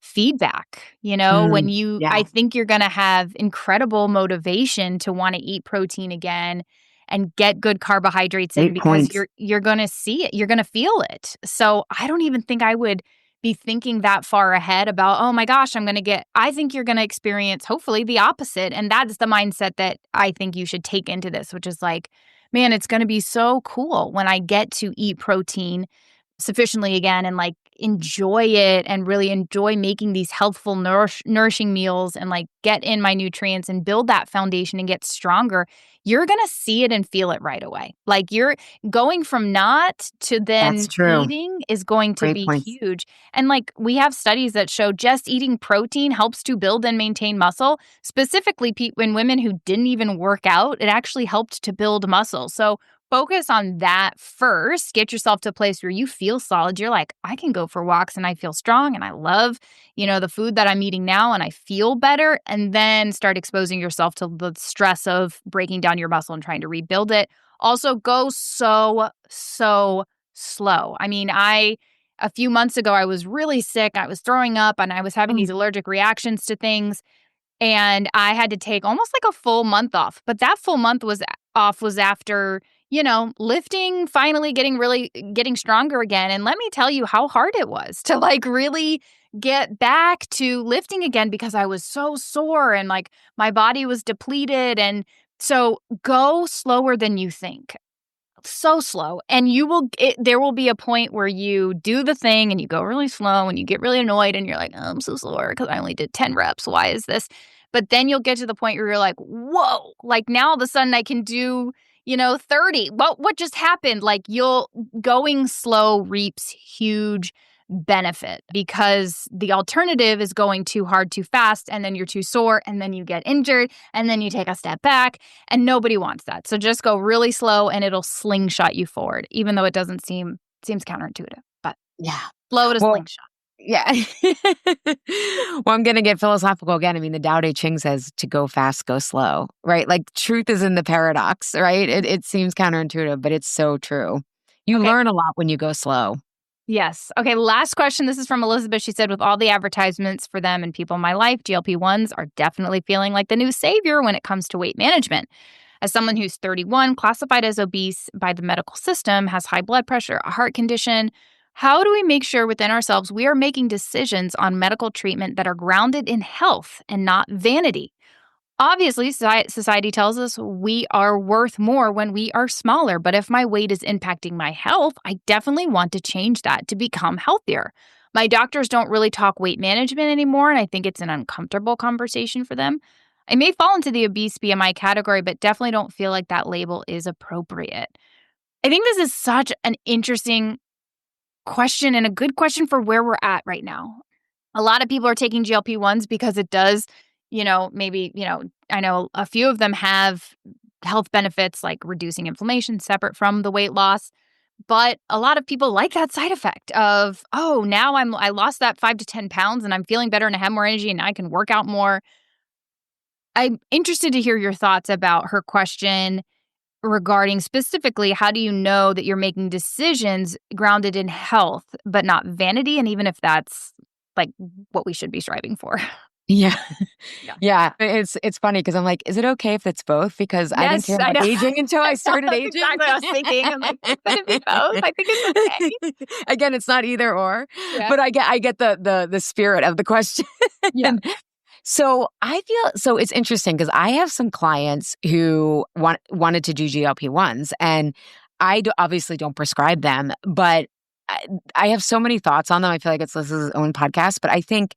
feedback. I think you're going to have incredible motivation to want to eat protein again and get good carbohydrates in, because you're going to see it, you're going to feel it. So I don't even think I would be thinking that far ahead about, oh my gosh, I think you're going to experience hopefully the opposite. And that's the mindset that I think you should take into this, which is like, man, it's going to be so cool when I get to eat protein sufficiently again and like enjoy it and really enjoy making these healthful, nourishing meals and like get in my nutrients and build that foundation and get stronger. You're going to see it and feel it right away. Like you're going from not to then eating is going to be huge. And like we have studies that show just eating protein helps to build and maintain muscle. Specifically, when women who didn't even work out, it actually helped to build muscle. So focus on that first. Get yourself to a place where you feel solid. You're like, I can go for walks and I feel strong and I love, the food that I'm eating now and I feel better. And then start exposing yourself to the stress of breaking down your muscle and trying to rebuild it. Also, go so slow. I mean, a few months ago, I was really sick. I was throwing up and I was having these allergic reactions to things. And I had to take almost like a full month off. But that full month was after, lifting, finally getting stronger again. And let me tell you how hard it was to like really get back to lifting again, because I was so sore and like my body was depleted. And so go slower than you think. So slow. And there will be a point where you do the thing and you go really slow and you get really annoyed and you're like, oh, I'm so sore because I only did 10 reps. Why is this? But then you'll get to the point where you're like, whoa, like now all of a sudden I can do, 30. What just happened? Like going slow reaps huge benefit, because the alternative is going too hard too fast, and then you're too sore, and then you get injured, and then you take a step back, and nobody wants that. So just go really slow and it'll slingshot you forward, even though it seems counterintuitive, but yeah, slow to slingshot. Yeah. Well, I'm going to get philosophical again. I mean, the Tao Te Ching says to go fast, go slow, right? Like truth is in the paradox, right? It seems counterintuitive, but it's so true. You learn a lot when you go slow. Yes. Okay, last question. This is from Elizabeth. She said, with all the advertisements for them and people in my life, GLP-1s are definitely feeling like the new savior when it comes to weight management. As someone who's 31, classified as obese by the medical system, has high blood pressure, a heart condition, how do we make sure within ourselves we are making decisions on medical treatment that are grounded in health and not vanity? Obviously, society tells us we are worth more when we are smaller, but if my weight is impacting my health, I definitely want to change that to become healthier. My doctors don't really talk weight management anymore, and I think it's an uncomfortable conversation for them. I may fall into the obese BMI category, but definitely don't feel like that label is appropriate. I think this is such an interesting question and a good question for where we're at right now. A lot of people are taking GLP-1s because it does, maybe, I know a few of them have health benefits like reducing inflammation separate from the weight loss. But a lot of people like that side effect of, oh, now I lost that 5 to 10 pounds and I'm feeling better and I have more energy and I can work out more. I'm interested to hear your thoughts about her question regarding specifically, how do you know that you're making decisions grounded in health, but not vanity? And even if that's like what we should be striving for. Yeah. Yeah. It's funny because I'm like, is it okay if it's both? Because I didn't care about aging until I started aging. Exactly what I was thinking. I'm like, could it be both? I think it's okay. Again, it's not either or, but I get the spirit of the question. Yeah. So it's interesting because I have some clients who wanted to do GLP-1s, and I obviously don't prescribe them, but I have so many thoughts on them. I feel like this is its own podcast, but I think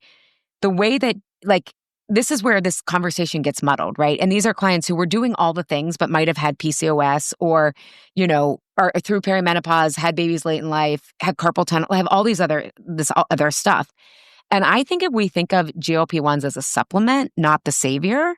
the way that like this is where this conversation gets muddled, right? And these are clients who were doing all the things, but might have had PCOS or, or through perimenopause, had babies late in life, had carpal tunnel, have all these other stuff. And I think if we think of GLP-1s as a supplement, not the savior,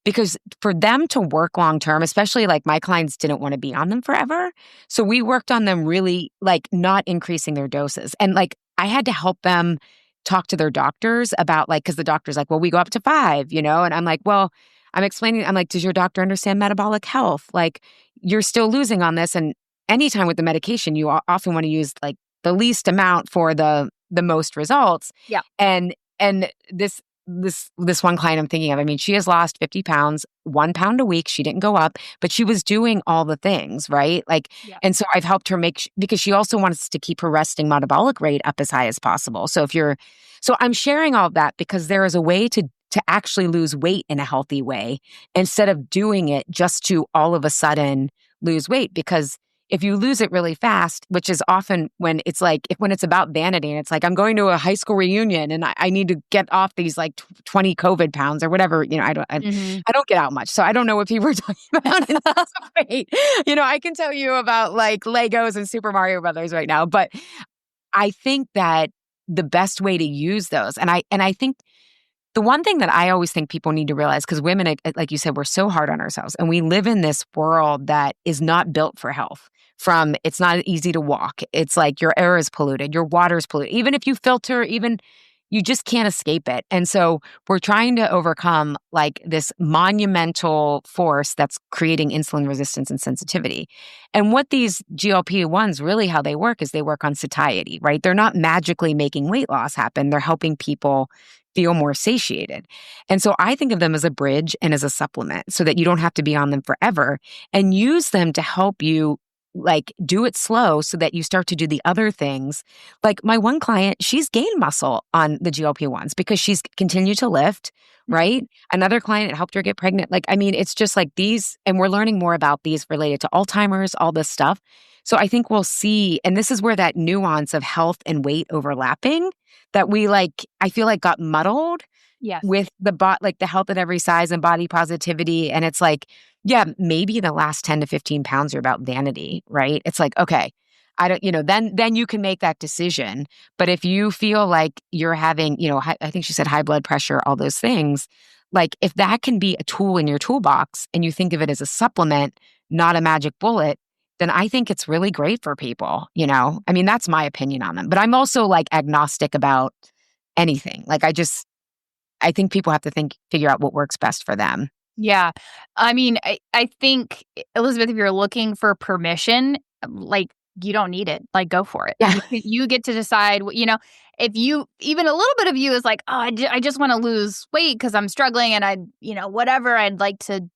because for them to work long term, especially like my clients didn't want to be on them forever. So we worked on them really like not increasing their doses. And like I had to help them talk to their doctors about like, because the doctor's like, well, we go up to 5, and I'm like, well, I'm explaining, I'm like, does your doctor understand metabolic health? Like you're still losing on this. And anytime with the medication, you often want to use like the least amount for the most results. Yeah. And this one client I'm thinking of, I mean, she has lost 50 pounds, 1 pound a week. She didn't go up, but she was doing all the things, right? Like, Yeah. and so I've helped her because she also wants to keep her resting metabolic rate up as high as possible. So I'm sharing all of that because there is a way to actually lose weight in a healthy way instead of doing it just to all of a sudden lose weight. Because if you lose it really fast, which is often when it's about vanity and it's like, I'm going to a high school reunion and I need to get off these like 20 COVID pounds or whatever, I don't get out much. So I don't know what people are talking about in terms of weight. I can tell you about like Legos and Super Mario Brothers right now, but I think that the best way to use those, and I think the one thing that I always think people need to realize, because women, like you said, we're so hard on ourselves and we live in this world that is not built for health. It's not easy to walk. It's like your air is polluted, your water's polluted. Even if you filter, you just can't escape it. And so we're trying to overcome like this monumental force that's creating insulin resistance and sensitivity. And what these GLP-1s really, how they work is they work on satiety, right? They're not magically making weight loss happen. They're helping people feel more satiated. And so I think of them as a bridge and as a supplement so that you don't have to be on them forever, and use them to help you like do it slow so that you start to do the other things. Like my one client, she's gained muscle on the GLP-1s because she's continued to lift, right? Another client, it helped her get pregnant. Like, I mean, it's just like these, and we're learning more about these related to Alzheimer's, all this stuff. So I think we'll see, and this is where that nuance of health and weight overlapping that I feel like got muddled with the health at every size and body positivity. And it's like, yeah, maybe the last 10 to 15 pounds are about vanity, right? It's like, okay, I don't, then you can make that decision. But if you feel like you're having, I think she said high blood pressure, all those things, like if that can be a tool in your toolbox and you think of it as a supplement, not a magic bullet, then I think it's really great for people, I mean, that's my opinion on them. But I'm also like agnostic about anything. Like I think people have to figure out what works best for them. Yeah. I mean, I think, Elizabeth, if you're looking for permission, like you don't need it. Like go for it. Yeah. You get to decide, if you, even a little bit of you is like, oh, I just want to lose weight because I'm struggling and whatever, I'd like to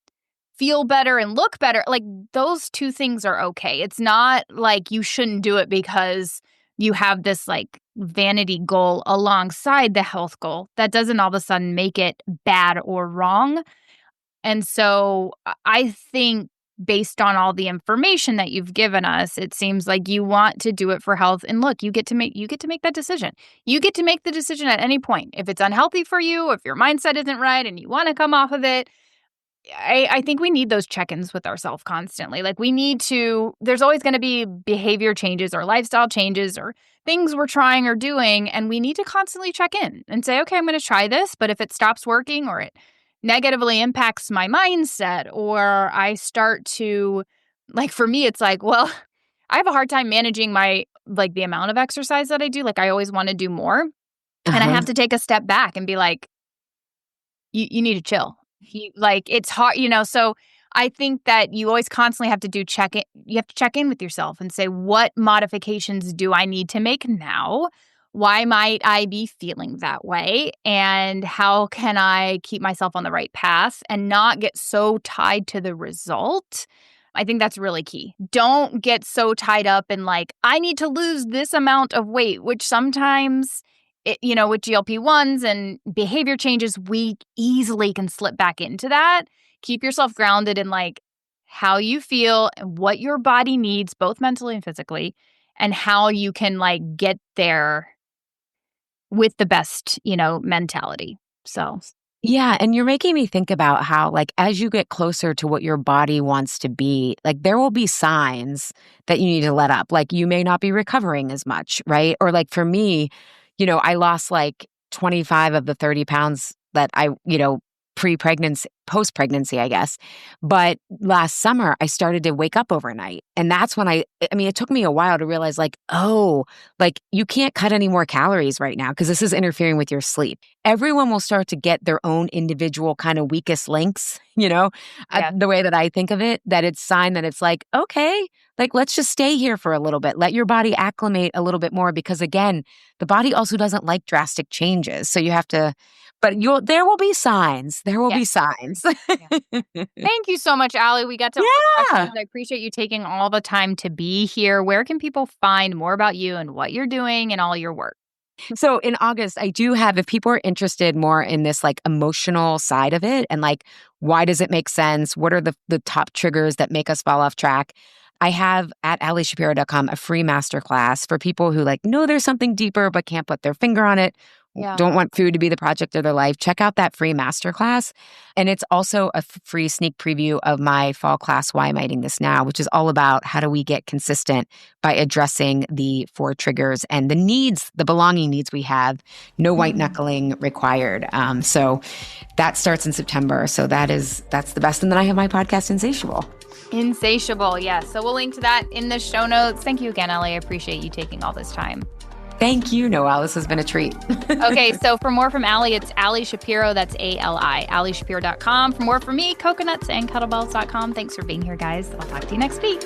feel better and look better. Like those two things are okay. It's not like you shouldn't do it because you have this like vanity goal alongside the health goal. That doesn't all of a sudden make it bad or wrong. And so I think based on all the information that you've given us, it seems like you want to do it for health. And look, you get to make that decision. You get to make the decision at any point. If it's unhealthy for you, if your mindset isn't right and you want to come off of it, I think we need those check-ins with ourselves constantly. Like there's always going to be behavior changes or lifestyle changes or things we're trying or doing. And we need to constantly check in and say, okay, I'm going to try this. But if it stops working or it negatively impacts my mindset, or I start to, like for me, it's like, well, I have a hard time managing the amount of exercise that I do. Like I always want to do more. And I have to take a step back and be like, you need to chill. It's hard, so I think that you always constantly have to you have to check in with yourself and say, what modifications do I need to make now? Why might I be feeling that way? And how can I keep myself on the right path and not get so tied to the result? I think that's really key. Don't get so tied up in like, I need to lose this amount of weight, which sometimes with GLP-1s and behavior changes, we easily can slip back into that. Keep yourself grounded in like how you feel and what your body needs, both mentally and physically, and how you can like get there with the best, mentality. So Yeah. And you're making me think about how, like, as you get closer to what your body wants to be, like, there will be signs that you need to let up. Like, you may not be recovering as much, right? Or, like, for me, I lost like 25 of the 30 pounds that pre-pregnancy, post-pregnancy, I guess. But last summer, I started to wake up overnight. And that's when it took me a while to realize, like, oh, like, you can't cut any more calories right now because this is interfering with your sleep. Everyone will start to get their own individual kind of weakest links, Yeah. the way that I think of it, that it's sign that it's like, okay, like, let's just stay here for a little bit. Let your body acclimate a little bit more because, again, the body also doesn't like drastic changes. So you have to, but there will be signs. There will be signs. Thank you so much, Allie. We got to all the questions. I appreciate you taking all the time to be here. Where can people find more about you and what you're doing and all your work? So in August, I do have, if people are interested more in this like emotional side of it and like, why does it make sense? What are the top triggers that make us fall off track? I have at AllieShapiro.com a free masterclass for people who like know there's something deeper but can't put their finger on it. Yeah. Don't want food to be the project of their life. Check out that free masterclass. And it's also a free sneak preview of my fall class, Why Am I Eating This Now?, which is all about how do we get consistent by addressing the 4 triggers and the needs, the belonging needs we have. No white knuckling required. So that starts in September. So that's the best. And then I have my podcast, Insatiable. Insatiable, yes. So we'll link to that in the show notes. Thank you again, Allie. I appreciate you taking all this time. Thank you, Noelle. This has been a treat. Okay, so for more from Allie, it's Allie Shapiro. That's ALI, AllieShapiro.com. For more from me, coconuts and kettlebells.com. Thanks for being here, guys. I'll talk to you next week.